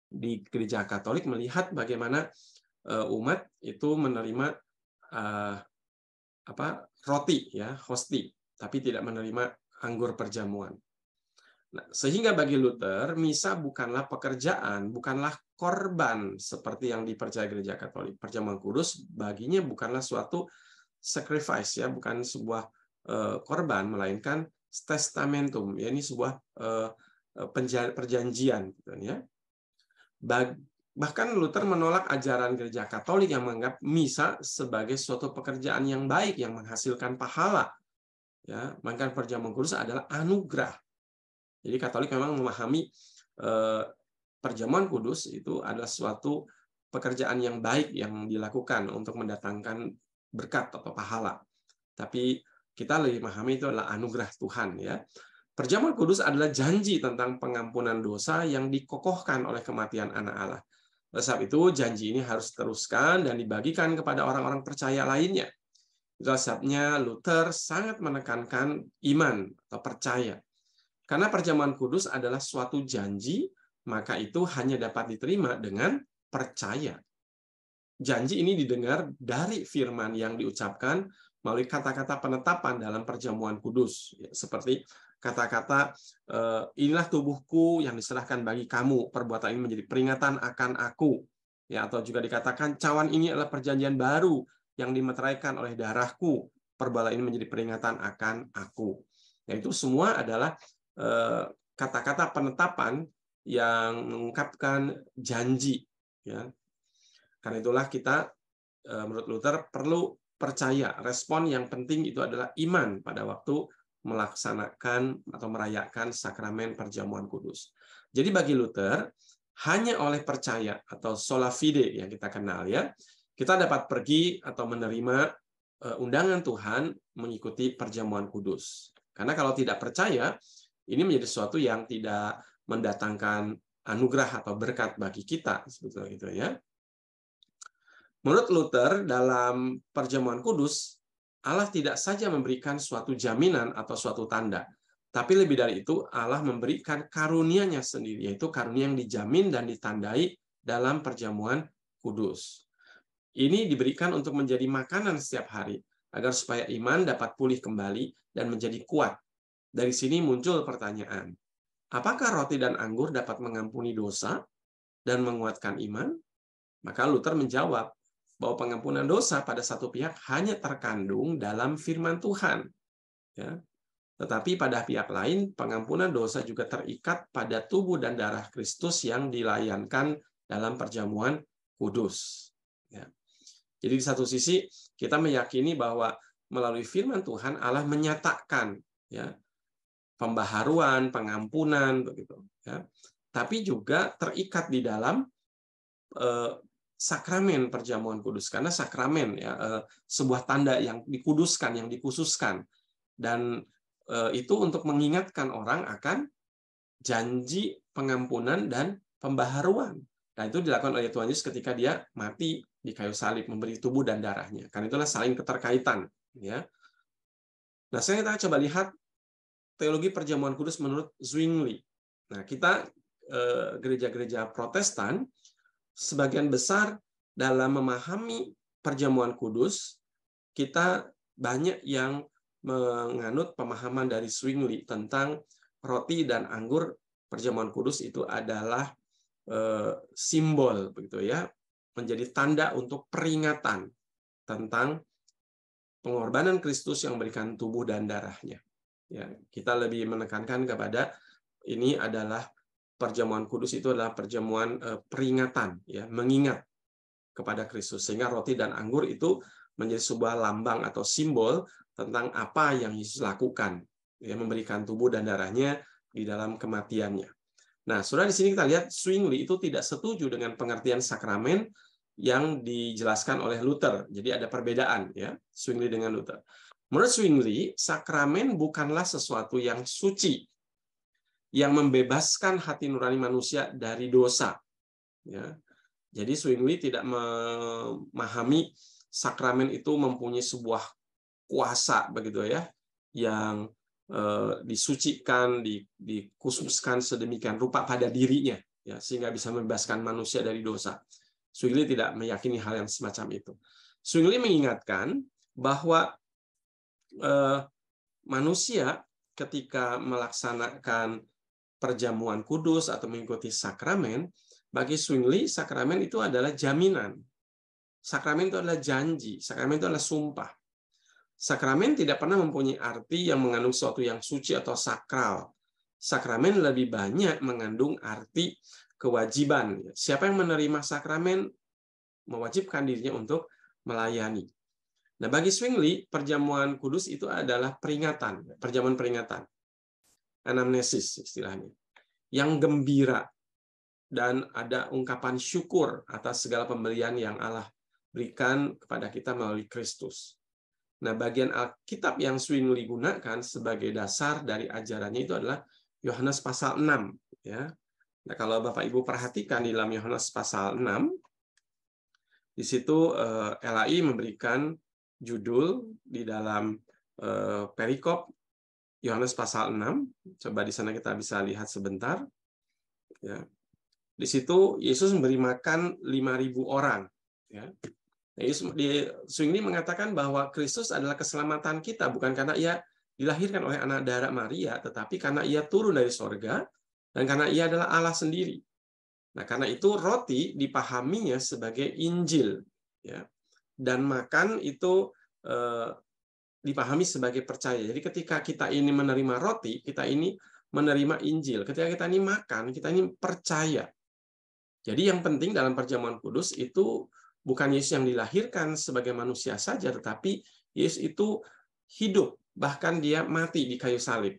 Speaker 1: di gereja Katolik, melihat bagaimana umat itu menerima roti, ya, hosti, tapi tidak menerima anggur perjamuan. Nah, sehingga bagi Luther, misa bukanlah pekerjaan, bukanlah korban seperti yang dipercaya gereja Katolik. Perjamuan kudus baginya bukanlah suatu sacrifice, ya, bukan sebuah korban, melainkan testamentum, ya, ini sebuah perjanjian, gitu, ya. Bahkan Luther menolak ajaran gereja Katolik yang menganggap misa sebagai suatu pekerjaan yang baik yang menghasilkan pahala. Ya, maka perjamuan kudus adalah anugerah. Jadi Katolik memang memahami perjamuan kudus itu adalah suatu pekerjaan yang baik yang dilakukan untuk mendatangkan berkat atau pahala. Tapi kita lebih memahami itu adalah anugerah Tuhan, ya. Perjamuan kudus adalah janji tentang pengampunan dosa yang dikokohkan oleh kematian Anak Allah. Oleh sebab itu, janji ini harus diteruskan dan dibagikan kepada orang-orang percaya lainnya. Itu sebabnya Luther sangat menekankan iman atau percaya. Karena perjamuan kudus adalah suatu janji, maka itu hanya dapat diterima dengan percaya. Janji ini didengar dari firman yang diucapkan melalui kata-kata penetapan dalam perjamuan kudus. Seperti kata-kata, inilah tubuhku yang diserahkan bagi kamu, perbuatan ini menjadi peringatan akan aku. Ya, atau juga dikatakan, cawan ini adalah perjanjian baru yang dimeteraikan oleh darahku, perbuatan ini menjadi peringatan akan aku. Ya, itu semua adalah kata-kata penetapan yang mengungkapkan janji, ya. Karena itulah kita menurut Luther perlu percaya. Respon yang penting itu adalah iman pada waktu melaksanakan atau merayakan sakramen perjamuan kudus. Jadi bagi Luther, hanya oleh percaya atau sola fide yang kita kenal, ya, kita dapat pergi atau menerima undangan Tuhan mengikuti perjamuan kudus. Karena kalau tidak percaya, ini menjadi sesuatu yang tidak mendatangkan anugerah atau berkat bagi kita, sebetulnya, gitu, ya. Menurut Luther, dalam perjamuan kudus, Allah tidak saja memberikan suatu jaminan atau suatu tanda, Tapi lebih dari itu, Allah memberikan karunia-Nya sendiri, yaitu karunia yang dijamin dan ditandai dalam perjamuan kudus. Ini diberikan untuk menjadi makanan setiap hari, agar supaya iman dapat pulih kembali dan menjadi kuat. Dari sini muncul pertanyaan, apakah roti dan anggur dapat mengampuni dosa dan menguatkan iman? Maka Luther menjawab bahwa pengampunan dosa pada satu pihak hanya terkandung dalam firman Tuhan. Ya. Tetapi pada pihak lain, pengampunan dosa juga terikat pada tubuh dan darah Kristus yang dilayankan dalam perjamuan kudus. Ya. Jadi di satu sisi kita meyakini bahwa melalui firman Tuhan Allah menyatakan ya pembaharuan, pengampunan begitu. Ya. Tapi juga terikat di dalam sakramen perjamuan kudus, karena sakramen ya sebuah tanda yang dikuduskan, yang dikhususkan, dan itu untuk mengingatkan orang akan janji pengampunan dan pembaharuan. Nah, itu dilakukan oleh Tuhan Yesus ketika dia mati di kayu salib, memberi tubuh dan darahnya. Karena itulah saling keterkaitan. Ya. Nah, sekarang kita coba lihat teologi perjamuan kudus menurut Zwingli. Nah, kita gereja-gereja Protestan sebagian besar dalam memahami perjamuan kudus, kita banyak yang menganut pemahaman dari Zwingli tentang roti dan anggur perjamuan kudus itu adalah simbol begitu ya, menjadi tanda untuk peringatan tentang pengorbanan Kristus yang memberikan tubuh dan darahnya. Ya, kita lebih menekankan kepada ini adalah perjamuan kudus itu adalah perjamuan peringatan ya, mengingat kepada Kristus, sehingga roti dan anggur itu menjadi sebuah lambang atau simbol tentang apa yang Yesus lakukan, ya, memberikan tubuh dan darahnya di dalam kematiannya. Nah, saudara, di sini kita lihat Zwingli itu tidak setuju dengan pengertian sakramen yang dijelaskan oleh Luther. Jadi ada perbedaan ya, Zwingli dengan Luther. Menurut Zwingli, sakramen bukanlah sesuatu yang suci, yang membebaskan hati nurani manusia dari dosa. Ya. Jadi Zwingli tidak memahami sakramen itu mempunyai sebuah kuasa begitu ya, yang disucikan, dikhususkan sedemikian rupa pada dirinya, ya, sehingga bisa membebaskan manusia dari dosa. Zwingli tidak meyakini hal yang semacam itu. Zwingli mengingatkan bahwa manusia ketika melaksanakan perjamuan kudus atau mengikuti sakramen, bagi Zwingli sakramen itu adalah jaminan. Sakramen itu adalah janji, sakramen itu adalah sumpah. Sakramen tidak pernah mempunyai arti yang mengandung sesuatu yang suci atau sakral. Sakramen lebih banyak mengandung arti kewajiban. Siapa yang menerima sakramen mewajibkan dirinya untuk melayani. Nah, bagi Zwingli, perjamuan kudus itu adalah peringatan, perjamuan peringatan. Anamnesis istilahnya. Yang gembira dan ada ungkapan syukur atas segala pemberian yang Allah berikan kepada kita melalui Kristus. Nah, bagian Alkitab yang Zwingli gunakan sebagai dasar dari ajarannya itu adalah Yohanes pasal 6. Ya. Nah, kalau Bapak Ibu perhatikan di dalam Yohanes pasal 6, di situ LAI memberikan judul di dalam perikop Yohanes pasal 6. Coba di sana kita bisa lihat sebentar. Ya. Di situ Yesus memberi makan 5.000 orang. Ya. Zwingli mengatakan bahwa Kristus adalah keselamatan kita, bukan karena ia dilahirkan oleh anak darah Maria, tetapi karena ia turun dari sorga, dan karena ia adalah Allah sendiri. Nah, karena itu roti dipahaminya sebagai Injil, ya, dan makan itu dipahami sebagai percaya. Jadi ketika kita ini menerima roti, kita ini menerima Injil. Ketika kita ini makan, kita ini percaya. Jadi yang penting dalam perjamuan kudus itu bukan Yesus yang dilahirkan sebagai manusia saja, tetapi Yesus itu hidup, bahkan dia mati di kayu salib.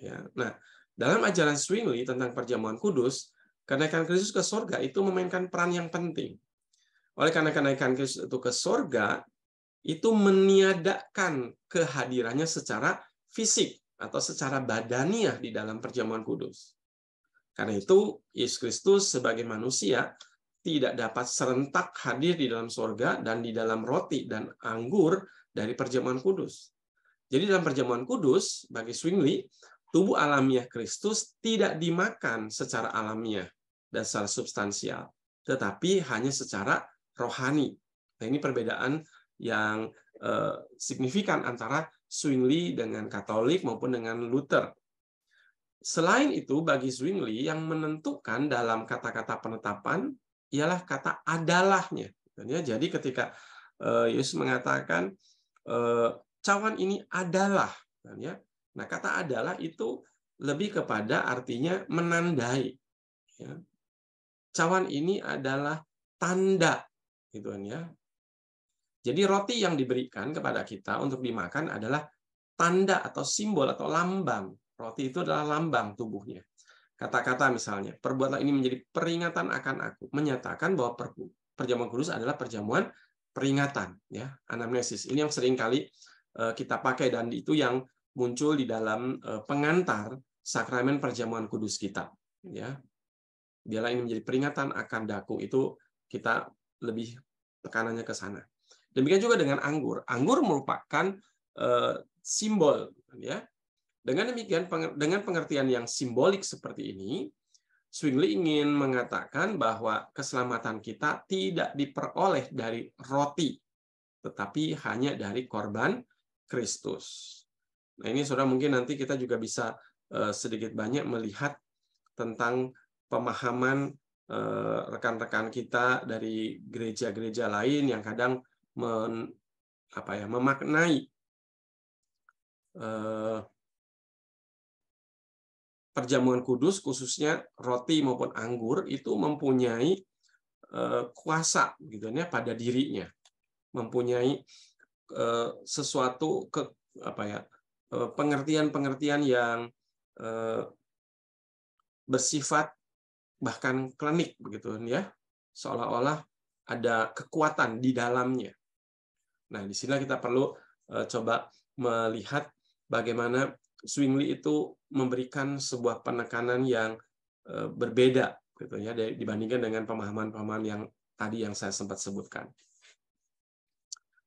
Speaker 1: Ya. Nah, dalam ajaran Zwingli tentang perjamuan kudus, kenaikan Kristus ke sorga itu memainkan peran yang penting. Oleh karena kenaikan Kristus itu ke sorga, itu meniadakan kehadirannya secara fisik atau secara badaniah di dalam perjamuan kudus. Karena itu, Yesus Kristus sebagai manusia tidak dapat serentak hadir di dalam sorga dan di dalam roti dan anggur dari perjamuan kudus. Jadi dalam perjamuan kudus, bagi Zwingli, tubuh alamiah Kristus tidak dimakan secara alamiah dan secara substansial, tetapi hanya secara rohani. Nah, ini perbedaan yang signifikan antara Zwingli dengan Katolik maupun dengan Luther. Selain itu, bagi Zwingli yang menentukan dalam kata-kata penetapan ialah kata adalahnya. Jadi ketika Yesus mengatakan cawan ini adalah, nah kata adalah itu lebih kepada artinya menandai. Cawan ini adalah tanda, gitu kan ya. Jadi roti yang diberikan kepada kita untuk dimakan adalah tanda atau simbol atau lambang. Roti itu adalah lambang tubuhnya. Kata-kata misalnya, perbuatlah ini menjadi peringatan akan aku, menyatakan bahwa perjamuan kudus adalah perjamuan peringatan, ya, anamnesis. Ini yang sering kali kita pakai dan itu yang muncul di dalam pengantar sakramen perjamuan kudus kita, ya. Biarlah ini menjadi peringatan akan daku, itu kita lebih tekanannya ke sana. Demikian juga dengan anggur. Anggur merupakan simbol, ya. Dengan demikian, dengan pengertian yang simbolik seperti ini, Zwingli ingin mengatakan bahwa keselamatan kita tidak diperoleh dari roti, tetapi hanya dari korban Kristus. Nah, ini saudara mungkin nanti kita juga bisa sedikit banyak melihat tentang pemahaman rekan-rekan kita dari gereja-gereja lain yang kadang memaknai perjamuan kudus, khususnya roti maupun anggur, itu mempunyai kuasa, gitu ya, pada dirinya, mempunyai sesuatu pengertian-pengertian yang bersifat bahkan klinik, begitu ya, seolah-olah ada kekuatan di dalamnya. Nah, di sini kita perlu coba melihat bagaimana Zwingli itu memberikan sebuah penekanan yang berbeda, gitu ya, dibandingkan dengan pemahaman-pemahaman yang tadi yang saya sempat sebutkan.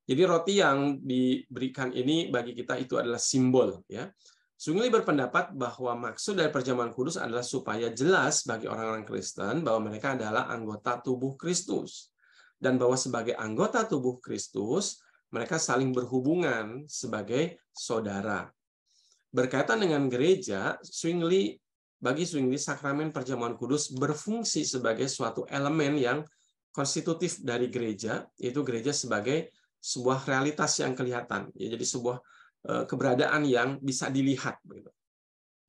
Speaker 1: Jadi roti yang diberikan ini bagi kita itu adalah simbol, ya. Zwingli berpendapat bahwa maksud dari perjamuan kudus adalah supaya jelas bagi orang-orang Kristen bahwa mereka adalah anggota tubuh Kristus, dan bahwa sebagai anggota tubuh Kristus mereka saling berhubungan sebagai saudara. Berkaitan dengan gereja, bagi Zwingli sakramen perjamuan kudus berfungsi sebagai suatu elemen yang konstitutif dari gereja, yaitu gereja sebagai sebuah realitas yang kelihatan, ya, jadi sebuah keberadaan yang bisa dilihat.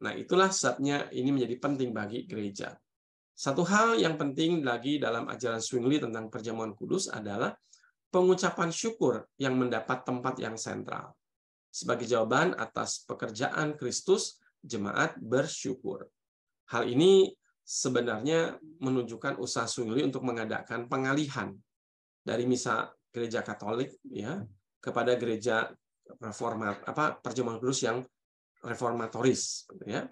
Speaker 1: Nah, itulah sebabnya ini menjadi penting bagi gereja. Satu hal yang penting lagi dalam ajaran Zwingli tentang perjamuan kudus adalah pengucapan syukur yang mendapat tempat yang sentral. Sebagai jawaban atas pekerjaan Kristus, jemaat bersyukur. Hal ini sebenarnya menunjukkan usaha Zwingli untuk mengadakan pengalihan dari misa gereja Katolik, ya, kepada gereja perjamuan kudus yang reformatoris, ya.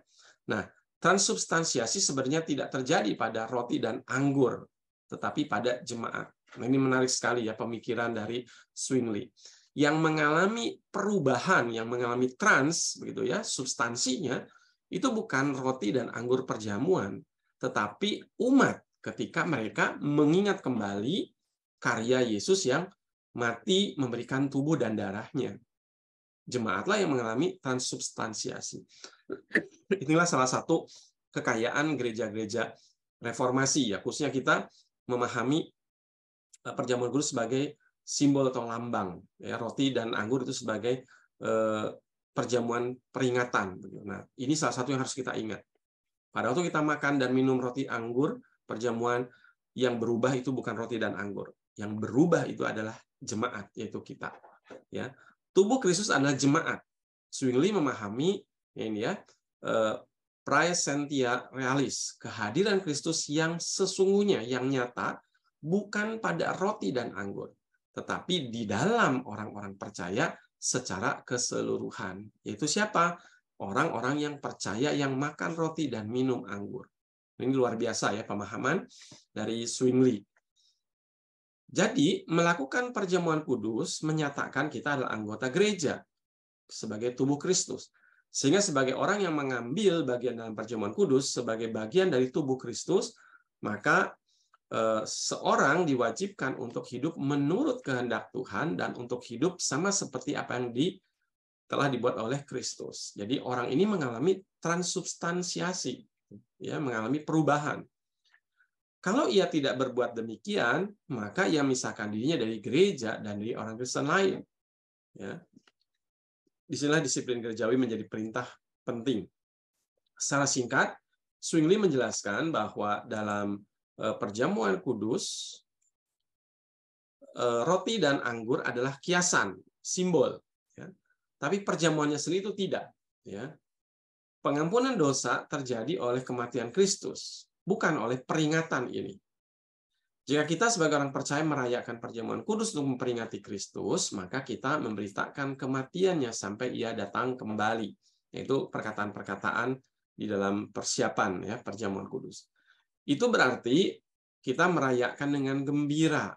Speaker 1: Nah, transubstansiasi sebenarnya tidak terjadi pada roti dan anggur, tetapi pada jemaat. Nah, ini menarik sekali ya pemikiran dari Zwingli. Yang mengalami perubahan, yang mengalami begitu ya, substansinya itu bukan roti dan anggur perjamuan, tetapi umat ketika mereka mengingat kembali karya Yesus yang mati memberikan tubuh dan darahnya. Jemaatlah yang mengalami transubstansiasi. Inilah salah satu kekayaan gereja-gereja reformasi, ya, khususnya kita memahami perjamuan kudus sebagai simbol atau lambang, ya, roti dan anggur itu sebagai perjamuan peringatan. Nah, ini salah satu yang harus kita ingat. Pada waktu kita makan dan minum roti anggur, perjamuan yang berubah itu bukan roti dan anggur. Yang berubah itu adalah jemaat, yaitu kita. Ya, tubuh Kristus adalah jemaat. Zwingli memahami ini ya, praesentia realis, kehadiran Kristus yang sesungguhnya, yang nyata, bukan pada roti dan anggur, tetapi di dalam orang-orang percaya secara keseluruhan. Yaitu siapa? Orang-orang yang percaya, yang makan roti dan minum anggur. Ini luar biasa ya pemahaman dari Zwingli. Jadi, melakukan perjamuan kudus menyatakan kita adalah anggota gereja sebagai tubuh Kristus. Sehingga sebagai orang yang mengambil bagian dalam perjamuan kudus sebagai bagian dari tubuh Kristus, maka seorang diwajibkan untuk hidup menurut kehendak Tuhan dan untuk hidup sama seperti apa yang telah dibuat oleh Kristus. Jadi orang ini mengalami transubstansiasi, ya, mengalami perubahan. Kalau ia tidak berbuat demikian, maka ia memisahkan dirinya dari gereja dan dari orang Kristen lain. Ya. Disinilah disiplin gerejawi menjadi perintah penting. Secara singkat, Zwingli menjelaskan bahwa dalam perjamuan kudus, roti dan anggur adalah kiasan, simbol. Ya. Tapi perjamuannya sendiri itu tidak. Ya. Pengampunan dosa terjadi oleh kematian Kristus, bukan oleh peringatan ini. Jika kita sebagai orang percaya merayakan perjamuan kudus untuk memperingati Kristus, maka kita memberitakan kematiannya sampai ia datang kembali. Yaitu perkataan-perkataan di dalam persiapan, ya, perjamuan kudus. Itu berarti kita merayakan dengan gembira,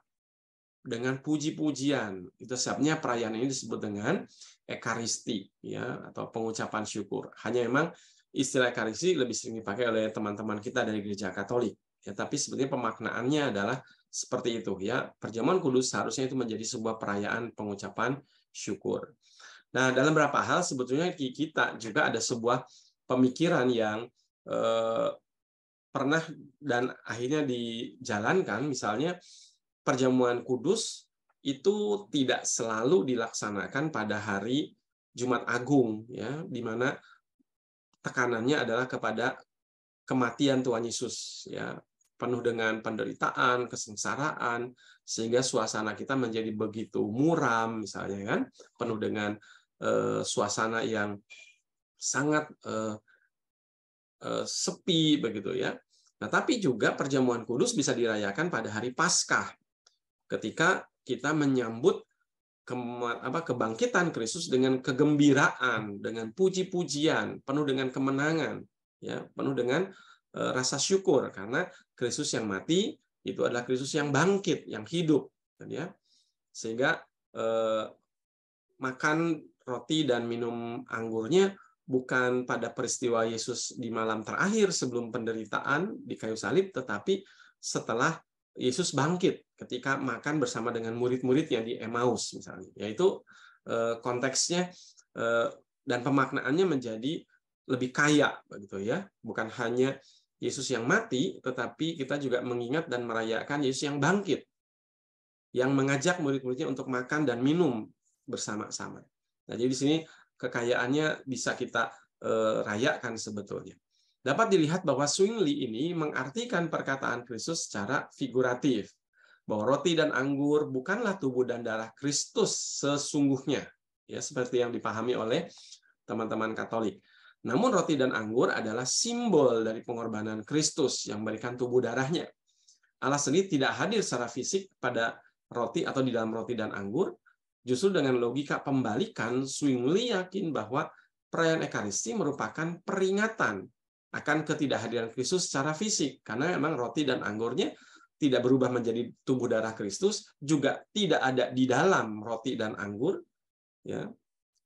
Speaker 1: dengan puji-pujian. Itu sebabnya perayaan ini disebut dengan Ekaristi, ya, atau pengucapan syukur. Hanya memang istilah Ekaristi lebih sering dipakai oleh teman-teman kita dari Gereja Katolik. Ya, tapi sebetulnya pemaknaannya adalah seperti itu, ya. Perjamuan kudus seharusnya itu menjadi sebuah perayaan pengucapan syukur. Nah, dalam beberapa hal sebetulnya kita juga ada sebuah pemikiran yang pernah dan akhirnya dijalankan. Misalnya perjamuan kudus itu tidak selalu dilaksanakan pada hari Jumat Agung, ya, di mana tekanannya adalah kepada kematian Tuhan Yesus, ya, penuh dengan penderitaan, kesengsaraan, sehingga suasana kita menjadi begitu muram, misalnya, kan, penuh dengan suasana yang sangat sepi, begitu, ya. Nah, tapi juga perjamuan kudus bisa dirayakan pada hari Paskah, ketika kita menyambut kebangkitan Kristus dengan kegembiraan, dengan puji-pujian, penuh dengan kemenangan, ya, penuh dengan rasa syukur karena Kristus yang mati itu adalah Kristus yang bangkit, yang hidup, ya. Sehingga makan roti dan minum anggurnya bukan pada peristiwa Yesus di malam terakhir sebelum penderitaan di kayu salib, tetapi setelah Yesus bangkit ketika makan bersama dengan murid-muridnya di Emmaus, misalnya. Yaitu konteksnya dan pemaknaannya menjadi lebih kaya, begitu, ya. Bukan hanya Yesus yang mati, tetapi kita juga mengingat dan merayakan Yesus yang bangkit, yang mengajak murid-muridnya untuk makan dan minum bersama-sama. Nah, jadi di sini kekayaannya bisa kita rayakan sebetulnya. Dapat dilihat bahwa Zwingli ini mengartikan perkataan Kristus secara figuratif, bahwa roti dan anggur bukanlah tubuh dan darah Kristus sesungguhnya, ya, seperti yang dipahami oleh teman-teman Katolik. Namun roti dan anggur adalah simbol dari pengorbanan Kristus yang memberikan tubuh darahnya. Allah sendiri tidak hadir secara fisik pada roti atau di dalam roti dan anggur. Justru dengan logika pembalikan, Zwingli yakin bahwa perayaan Ekaristi merupakan peringatan akan ketidakhadiran Kristus secara fisik, karena memang roti dan anggurnya tidak berubah menjadi tubuh darah Kristus, juga tidak ada di dalam roti dan anggur, ya.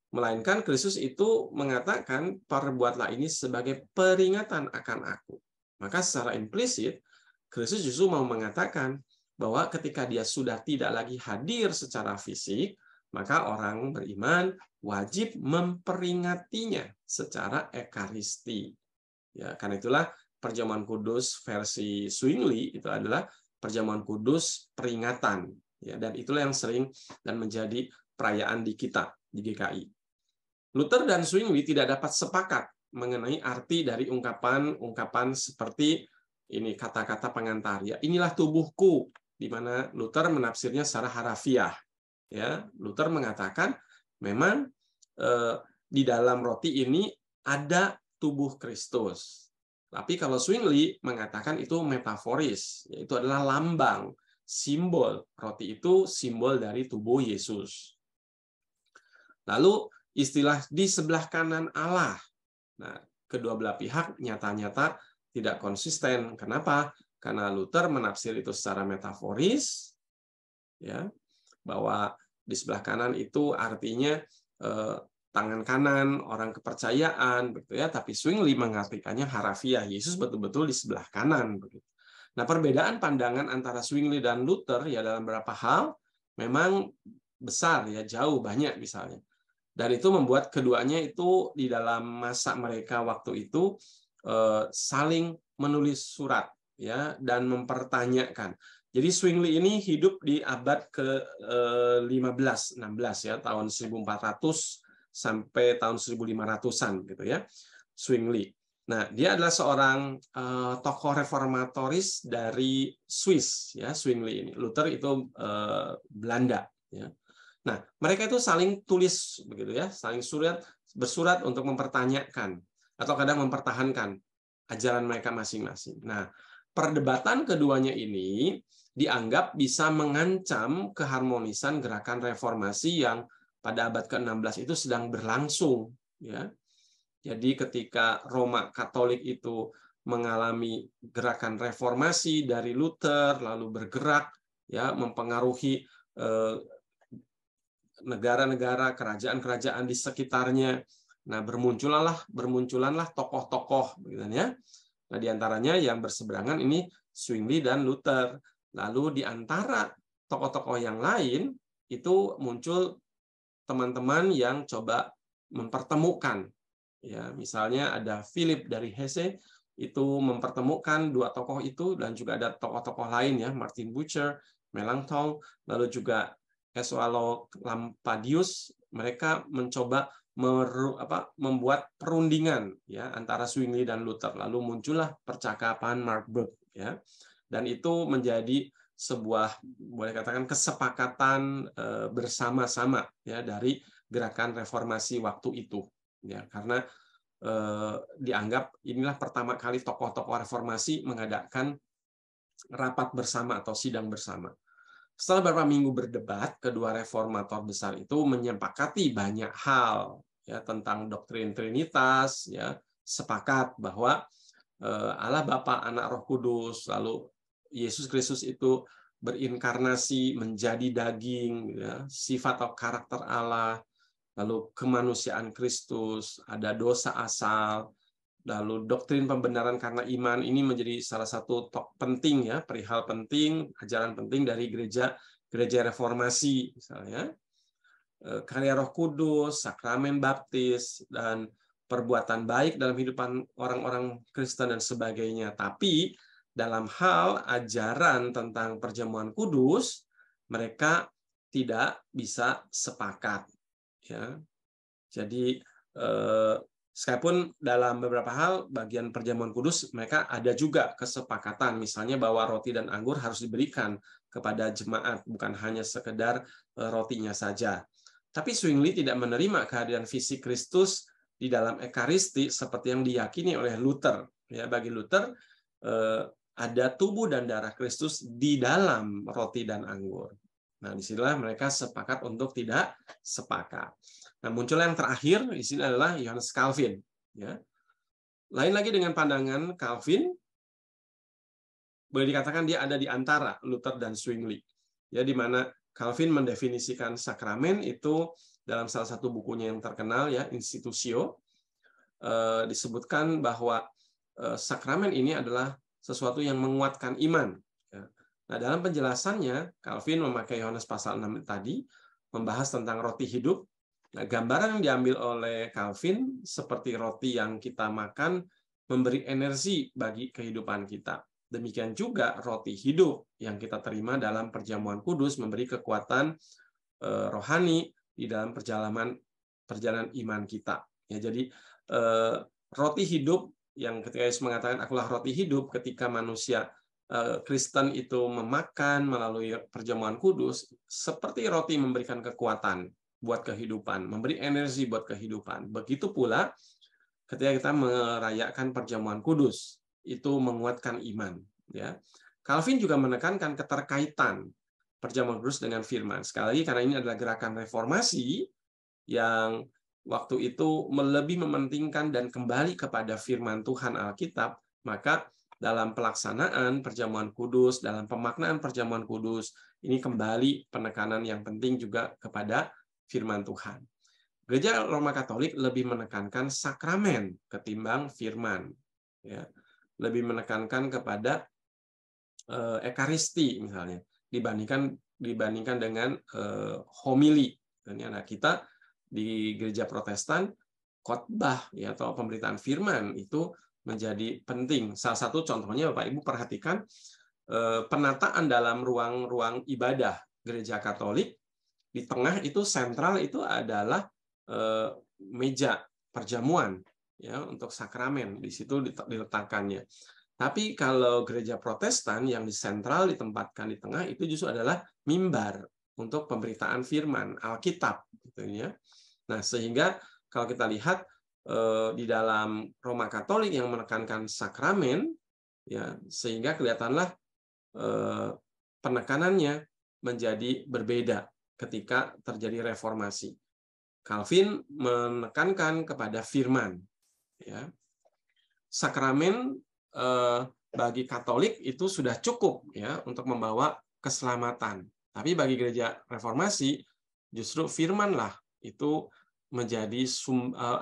Speaker 1: Melainkan Kristus itu mengatakan, perbuatlah ini sebagai peringatan akan aku. Maka secara implisit, Kristus justru mau mengatakan bahwa ketika dia sudah tidak lagi hadir secara fisik, maka orang beriman wajib memperingatinya secara Ekaristi. Ya, karena itulah perjamuan kudus versi Zwingli itu adalah perjamuan kudus peringatan. Ya, dan itulah yang sering dan menjadi perayaan di kita, di GKI. Luther dan Zwingli tidak dapat sepakat mengenai arti dari ungkapan-ungkapan seperti ini, kata-kata pengantar, ya, inilah tubuhku, di mana Luther menafsirnya secara harafiah. Ya, Luther mengatakan memang di dalam roti ini ada tubuh Kristus. Tapi kalau Zwingli mengatakan itu metaforis, yaitu adalah lambang, simbol. Roti itu simbol dari tubuh Yesus. Lalu istilah di sebelah kanan Allah. Nah, kedua belah pihak nyata-nyata tidak konsisten. Kenapa? Karena Luther menafsir itu secara metaforis, ya, bahwa di sebelah kanan itu artinya tangan kanan, orang kepercayaan, begitu ya. Tapi Zwingli mengartikannya harafiah. Yesus betul-betul di sebelah kanan, begitu. Nah, perbedaan pandangan antara Zwingli dan Luther ya dalam beberapa hal memang besar ya, jauh banyak misalnya. Dan itu membuat keduanya itu di dalam masa mereka waktu itu saling menulis surat ya dan mempertanyakan. Jadi Zwingli ini hidup di abad ke-15, 16 ya, tahun 1400 sampai tahun 1500-an gitu ya. Zwingli. Nah, dia adalah seorang tokoh reformatoris dari Swiss ya, Zwingli ini. Luther itu Belanda ya. Nah, mereka itu saling tulis begitu ya, saling bersurat untuk mempertanyakan atau kadang mempertahankan ajaran mereka masing-masing. Nah, perdebatan keduanya ini dianggap bisa mengancam keharmonisan gerakan reformasi yang pada abad ke-16 itu sedang berlangsung ya. Jadi ketika Roma Katolik itu mengalami gerakan reformasi dari Luther lalu bergerak ya mempengaruhi negara-negara, kerajaan-kerajaan di sekitarnya. Nah, bermunculanlah tokoh-tokoh begitu ya. Nah, di antaranya yang berseberangan ini Zwingli dan Luther. Lalu di antara tokoh-tokoh yang lain itu muncul teman-teman yang coba mempertemukan. Ya, misalnya ada Philip dari Hesse itu mempertemukan dua tokoh itu, dan juga ada tokoh-tokoh lain ya, Martin Bucer, Melanchthon, lalu juga Esualo Lampadius. Mereka mencoba membuat perundingan ya antara Zwingli dan Luther. Lalu muncullah percakapan Marburg ya. Dan itu menjadi sebuah boleh katakan kesepakatan bersama-sama ya dari gerakan reformasi waktu itu ya, karena dianggap inilah pertama kali tokoh-tokoh reformasi mengadakan rapat bersama atau sidang bersama. Setelah beberapa minggu berdebat, kedua reformator besar itu menyepakati banyak hal ya tentang doktrin Trinitas ya, sepakat bahwa Allah Bapa, Anak, Roh Kudus, lalu Yesus Kristus itu berinkarnasi menjadi daging ya, sifat atau karakter Allah, lalu kemanusiaan Kristus, ada dosa asal, lalu doktrin pembenaran karena iman. Ini menjadi salah satu penting ya, perihal penting, ajaran penting dari gereja reformasi misalnya. Karya Roh Kudus, sakramen baptis, dan perbuatan baik dalam kehidupan orang-orang Kristen dan sebagainya. Tapi dalam hal ajaran tentang perjamuan kudus, mereka tidak bisa sepakat ya. Jadi sekalipun dalam beberapa hal bagian perjamuan kudus mereka ada juga kesepakatan, misalnya bahwa roti dan anggur harus diberikan kepada jemaat, bukan hanya sekedar rotinya saja. Tapi Zwingli tidak menerima kehadiran fisik Kristus di dalam Ekaristi seperti yang diyakini oleh Luther. Ya, bagi Luther ada tubuh dan darah Kristus di dalam roti dan anggur. Nah, disinilah mereka sepakat untuk tidak sepakat. Nah, muncul yang terakhir di sini adalah Johannes Calvin. Ya. Lain lagi dengan pandangan Calvin, boleh dikatakan dia ada di antara Luther dan Zwingli. Ya, di mana Calvin mendefinisikan sakramen itu dalam salah satu bukunya yang terkenal ya, Institutio, disebutkan bahwa sakramen ini adalah sesuatu yang menguatkan iman. Ya. Nah, dalam penjelasannya Calvin memakai Yohanes pasal 6 tadi membahas tentang roti hidup. Nah, gambaran yang diambil oleh Calvin seperti roti yang kita makan memberi energi bagi kehidupan kita. Demikian juga roti hidup yang kita terima dalam perjamuan kudus memberi kekuatan rohani di dalam perjalanan iman kita. Ya, jadi roti hidup yang ketika Yesus mengatakan akulah roti hidup, ketika manusia Kristen itu memakan melalui perjamuan kudus, seperti roti memberikan kekuatan buat kehidupan, memberi energi buat kehidupan. Begitu pula ketika kita merayakan perjamuan kudus, itu menguatkan iman. Ya, Calvin juga menekankan keterkaitan perjamuan kudus dengan firman. Sekali lagi, karena ini adalah gerakan reformasi yang waktu itu lebih mementingkan dan kembali kepada firman Tuhan Alkitab, maka dalam pelaksanaan perjamuan kudus, dalam pemaknaan perjamuan kudus, ini kembali penekanan yang penting juga kepada firman Tuhan. Gereja Roma Katolik lebih menekankan sakramen ketimbang firman, ya. Lebih menekankan kepada ekaristi misalnya dibandingkan dengan homili. Dan nah, kita di gereja Protestan khotbah ya atau pemberitaan firman itu menjadi penting. Salah satu contohnya Bapak Ibu perhatikan penataan dalam ruang-ruang ibadah gereja Katolik, di tengah itu sentral itu adalah meja perjamuan ya untuk sakramen, di situ diletakkannya. Tapi kalau gereja Protestan yang di sentral ditempatkan di tengah itu justru adalah mimbar untuk pemberitaan firman Alkitab gitu ya. Nah, sehingga kalau kita lihat di dalam Roma Katolik yang menekankan sakramen ya, sehingga kelihatanlah penekanannya menjadi berbeda ketika terjadi reformasi. Calvin menekankan kepada firman ya. Sakramen bagi Katolik itu sudah cukup ya untuk membawa keselamatan. Tapi bagi gereja reformasi justru firmanlah itu menjadi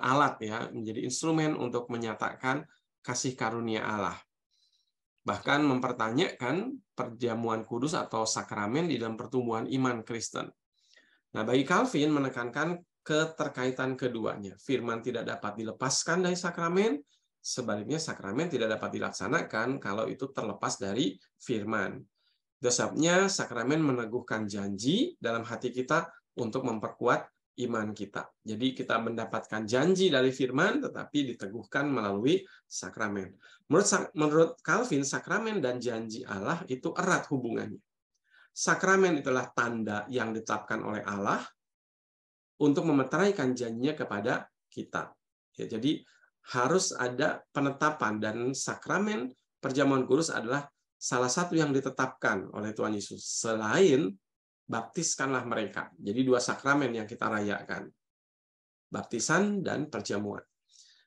Speaker 1: alat ya, menjadi instrumen untuk menyatakan kasih karunia Allah. Bahkan mempertanyakan perjamuan kudus atau sakramen di dalam pertumbuhan iman Kristen. Nah, bagi Calvin menekankan keterkaitan keduanya. Firman tidak dapat dilepaskan dari sakramen, sebaliknya sakramen tidak dapat dilaksanakan kalau itu terlepas dari firman. Sebabnya sakramen meneguhkan janji dalam hati kita untuk memperkuat iman kita. Jadi kita mendapatkan janji dari firman tetapi diteguhkan melalui sakramen. Menurut Calvin, sakramen dan janji Allah itu erat hubungannya. Sakramen itulah tanda yang ditetapkan oleh Allah untuk memeteraikan janjinya kepada kita. Ya, jadi harus ada penetapan, dan sakramen perjamuan kudus adalah salah satu yang ditetapkan oleh Tuhan Yesus. Selain baptiskanlah mereka. Jadi dua sakramen yang kita rayakan. Baptisan dan perjamuan.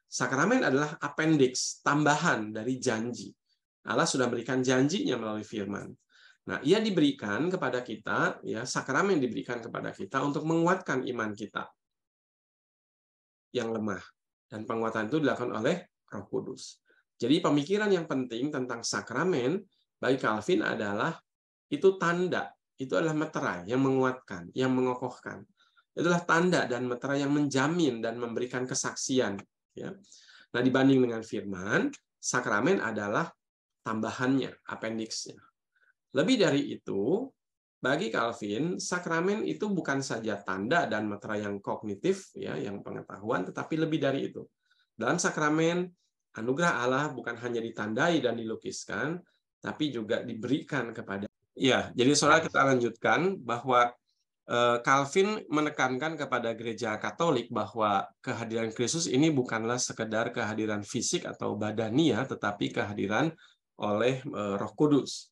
Speaker 1: Sakramen adalah appendix, tambahan dari janji. Allah sudah berikan janjinya melalui firman. Nah, ia diberikan kepada kita, ya, sakramen diberikan kepada kita untuk menguatkan iman kita yang lemah. Dan penguatan itu dilakukan oleh Roh Kudus. Jadi pemikiran yang penting tentang sakramen bagi Calvin adalah itu tanda, itu adalah meterai yang menguatkan, yang mengokohkan. Itulah tanda dan meterai yang menjamin dan memberikan kesaksian. Ya. Nah, dibanding dengan firman, sakramen adalah tambahannya, appendix-nya. Lebih dari itu, bagi Calvin, sakramen itu bukan saja tanda dan meterai yang kognitif, ya, yang pengetahuan, tetapi lebih dari itu. Dalam sakramen, anugerah Allah bukan hanya ditandai dan dilukiskan, tapi juga diberikan kepada. Ya, jadi saudara, kita lanjutkan bahwa Calvin menekankan kepada gereja Katolik bahwa kehadiran Kristus ini bukanlah sekedar kehadiran fisik atau badania, tetapi kehadiran oleh Roh Kudus.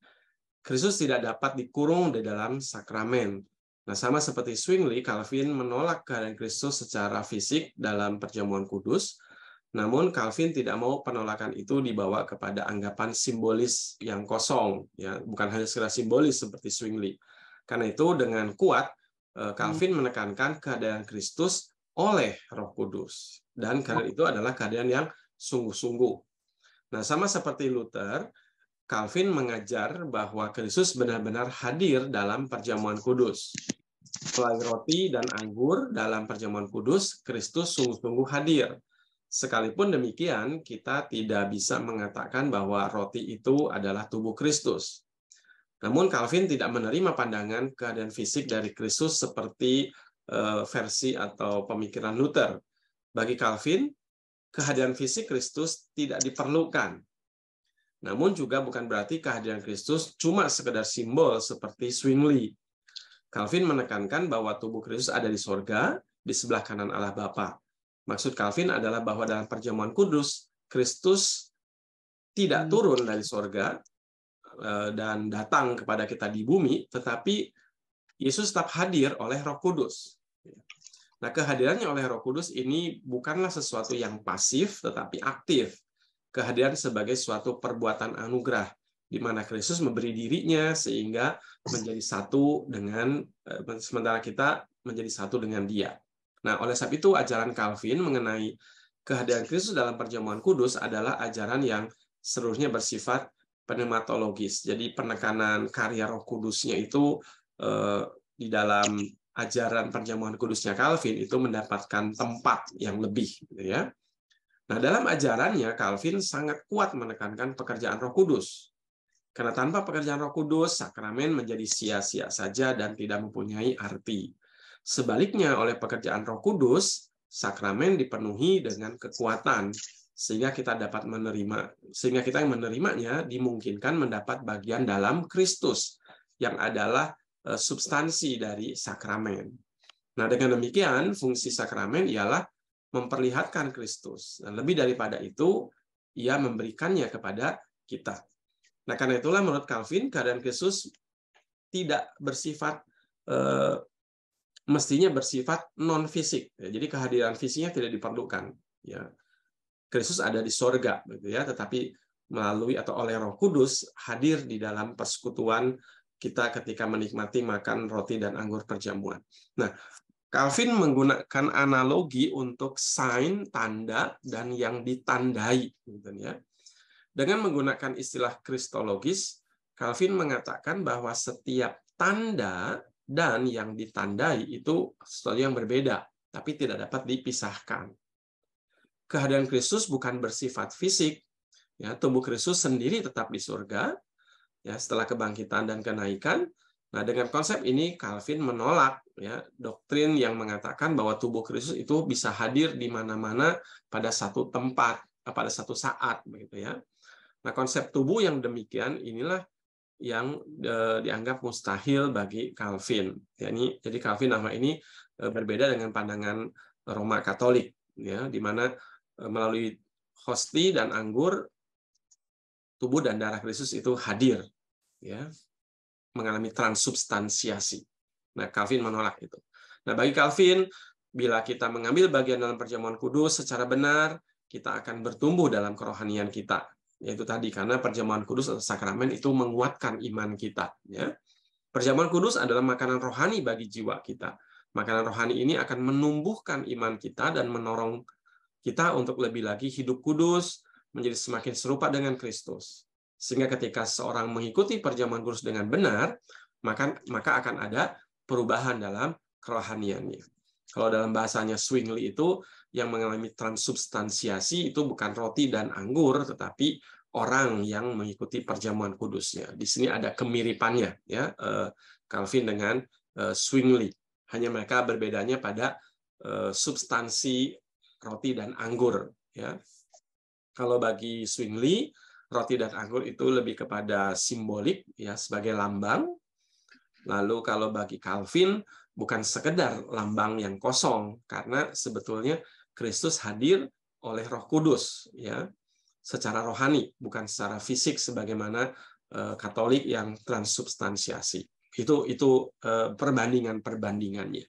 Speaker 1: Kristus tidak dapat dikurung di dalam sakramen. Nah, sama seperti Zwingli, Calvin menolak kehadiran Kristus secara fisik dalam perjamuan kudus, namun Calvin tidak mau penolakan itu dibawa kepada anggapan simbolis yang kosong, ya, bukan hanya sekedar simbolis seperti Zwingli. Karena itu dengan kuat Calvin menekankan kehadiran Kristus oleh Roh Kudus, dan kehadiran itu adalah kehadiran yang sungguh-sungguh. Nah, sama seperti Luther, Calvin mengajar bahwa Kristus benar-benar hadir dalam perjamuan kudus. Melalui roti dan anggur dalam perjamuan kudus, Kristus sungguh-sungguh hadir. Sekalipun demikian, kita tidak bisa mengatakan bahwa roti itu adalah tubuh Kristus. Namun Calvin tidak menerima pandangan kehadiran fisik dari Kristus seperti versi atau pemikiran Luther. Bagi Calvin, kehadiran fisik Kristus tidak diperlukan. Namun juga bukan berarti kehadiran Kristus cuma sekedar simbol seperti Zwingli. Calvin menekankan bahwa tubuh Kristus ada di sorga, di sebelah kanan Allah Bapa. Maksud Calvin adalah bahwa dalam perjamuan kudus, Kristus tidak turun dari sorga dan datang kepada kita di bumi, tetapi Yesus tetap hadir oleh Roh Kudus. Nah, kehadirannya oleh Roh Kudus ini bukanlah sesuatu yang pasif, tetapi aktif. Kehadiran sebagai suatu perbuatan anugerah, di mana Kristus memberi dirinya sehingga menjadi satu dengan, sementara kita menjadi satu dengan Dia. Nah, oleh sebab itu ajaran Calvin mengenai kehadiran Kristus dalam perjamuan kudus adalah ajaran yang seluruhnya bersifat pneumatologis. Jadi penekanan karya Roh Kudusnya itu di dalam ajaran perjamuan kudusnya Calvin itu mendapatkan tempat yang lebih, gitu ya. Nah, dalam ajarannya Calvin sangat kuat menekankan pekerjaan Roh Kudus. Karena tanpa pekerjaan Roh Kudus, sakramen menjadi sia-sia saja dan tidak mempunyai arti. Sebaliknya, oleh pekerjaan Roh Kudus, sakramen dipenuhi dengan kekuatan sehingga kita yang menerimanya dimungkinkan mendapat bagian dalam Kristus yang adalah substansi dari sakramen. Nah, dengan demikian fungsi sakramen ialah memperlihatkan Kristus dan lebih daripada itu ia memberikannya kepada kita. Nah, karena itulah menurut Calvin keadaan Kristus tidak bersifat mestinya bersifat non fisik. Jadi kehadiran fisiknya tidak diperlukan. Ya, Kristus ada di sorga, gitu ya. Tetapi melalui atau oleh Roh Kudus hadir di dalam persekutuan kita ketika menikmati makan roti dan anggur perjamuan. Nah, Calvin menggunakan analogi untuk sign, tanda, dan yang ditandai, gitu ya. Dengan menggunakan istilah kristologis, Calvin mengatakan bahwa setiap tanda dan yang ditandai itu sesuatu yang berbeda, tapi tidak dapat dipisahkan. Kehadiran Kristus bukan bersifat fisik, ya, tubuh Kristus sendiri tetap di surga, ya, setelah kebangkitan dan kenaikan. Nah, dengan konsep ini Calvin menolak, ya, doktrin yang mengatakan bahwa tubuh Kristus itu bisa hadir di mana-mana pada satu tempat, pada satu saat, begitu ya. Nah, konsep tubuh yang demikian inilah yang dianggap mustahil bagi Calvin. Jadi Calvin nama ini berbeda dengan pandangan Roma Katolik, ya, di mana melalui hosti dan anggur tubuh dan darah Kristus itu hadir, ya, mengalami transubstansiasi. Nah, Calvin menolak itu. Nah, bagi Calvin, bila kita mengambil bagian dalam perjamuan kudus secara benar, kita akan bertumbuh dalam kerohanian kita. Yaitu tadi, karena perjamuan kudus atau sakramen itu menguatkan iman kita. Ya. Perjamuan kudus adalah makanan rohani bagi jiwa kita. Makanan rohani ini akan menumbuhkan iman kita dan mendorong kita untuk lebih lagi hidup kudus, menjadi semakin serupa dengan Kristus. Sehingga ketika seorang mengikuti perjamuan kudus dengan benar, maka akan ada perubahan dalam kerohaniannya. Kalau dalam bahasanya Zwingli itu, yang mengalami transubstansiasi itu bukan roti dan anggur, tetapi orang yang mengikuti perjamuan kudusnya. Di sini ada kemiripannya, ya, Calvin dengan Zwingli. Hanya mereka berbedanya pada substansi roti dan anggur. Ya. Kalau bagi Zwingli, roti dan anggur itu lebih kepada simbolik, ya, sebagai lambang. Lalu kalau bagi Calvin, bukan sekedar lambang yang kosong, karena sebetulnya Kristus hadir oleh Roh Kudus, ya, secara rohani, bukan secara fisik sebagaimana Katolik yang transubstansiasi. Itu perbandingannya.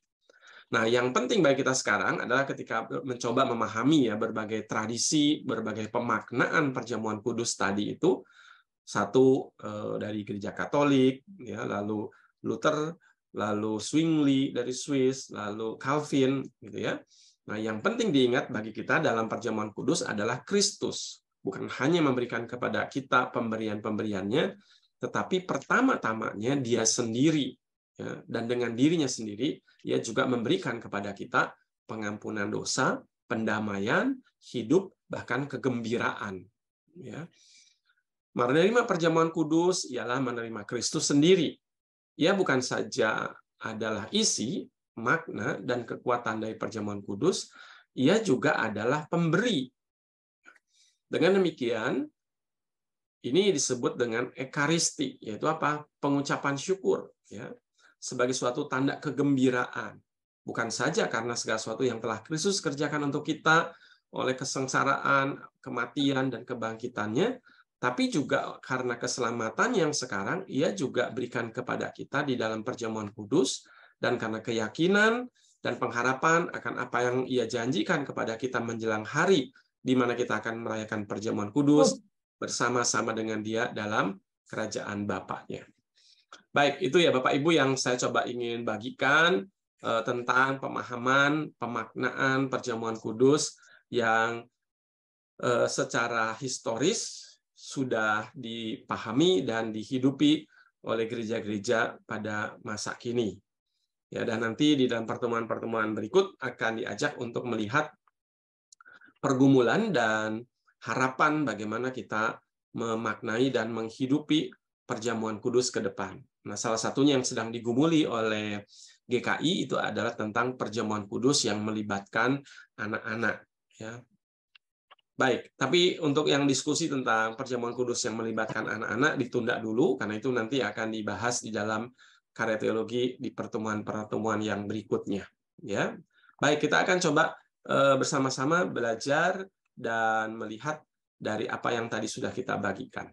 Speaker 1: Nah, yang penting bagi kita sekarang adalah ketika mencoba memahami, ya, berbagai tradisi, berbagai pemaknaan perjamuan kudus tadi itu, satu dari Gereja Katolik, ya, lalu Luther, lalu Zwingli dari Swiss, lalu Calvin, gitu ya. Nah, yang penting diingat bagi kita dalam perjamuan kudus adalah Kristus, bukan hanya memberikan kepada kita pemberian-pemberiannya, tetapi pertama-tamanya Dia sendiri, ya, dan dengan dirinya sendiri Ia juga memberikan kepada kita pengampunan dosa, pendamaian, hidup, bahkan kegembiraan. Ya. Menerima perjamuan kudus ialah menerima Kristus sendiri. Ia bukan saja adalah isi, makna, dan kekuatan dari perjamuan kudus, ia juga adalah pemberi. Dengan demikian, ini disebut dengan ekaristi, yaitu apa? Pengucapan syukur, ya, sebagai suatu tanda kegembiraan. Bukan saja karena segala sesuatu yang telah Kristus kerjakan untuk kita oleh kesengsaraan, kematian, dan kebangkitannya, tapi juga karena keselamatan yang sekarang Ia juga berikan kepada kita di dalam perjamuan kudus, dan karena keyakinan dan pengharapan akan apa yang Ia janjikan kepada kita menjelang hari di mana kita akan merayakan perjamuan kudus bersama-sama dengan Dia dalam kerajaan Bapa-Nya. Baik, itu ya Bapak Ibu yang saya coba ingin bagikan tentang pemahaman, pemaknaan perjamuan kudus yang secara historis sudah dipahami dan dihidupi oleh gereja-gereja pada masa kini. Ya, dan nanti di dalam pertemuan-pertemuan berikut akan diajak untuk melihat pergumulan dan harapan bagaimana kita memaknai dan menghidupi perjamuan kudus ke depan. Nah, salah satunya yang sedang digumuli oleh GKI itu adalah tentang perjamuan kudus yang melibatkan anak-anak. Ya. Baik, tapi untuk yang diskusi tentang perjamuan kudus yang melibatkan anak-anak ditunda dulu, karena itu nanti akan dibahas di dalam karya teologi di pertemuan-pertemuan yang berikutnya. Ya, baik, kita akan coba bersama-sama belajar dan melihat dari apa yang tadi sudah kita bagikan.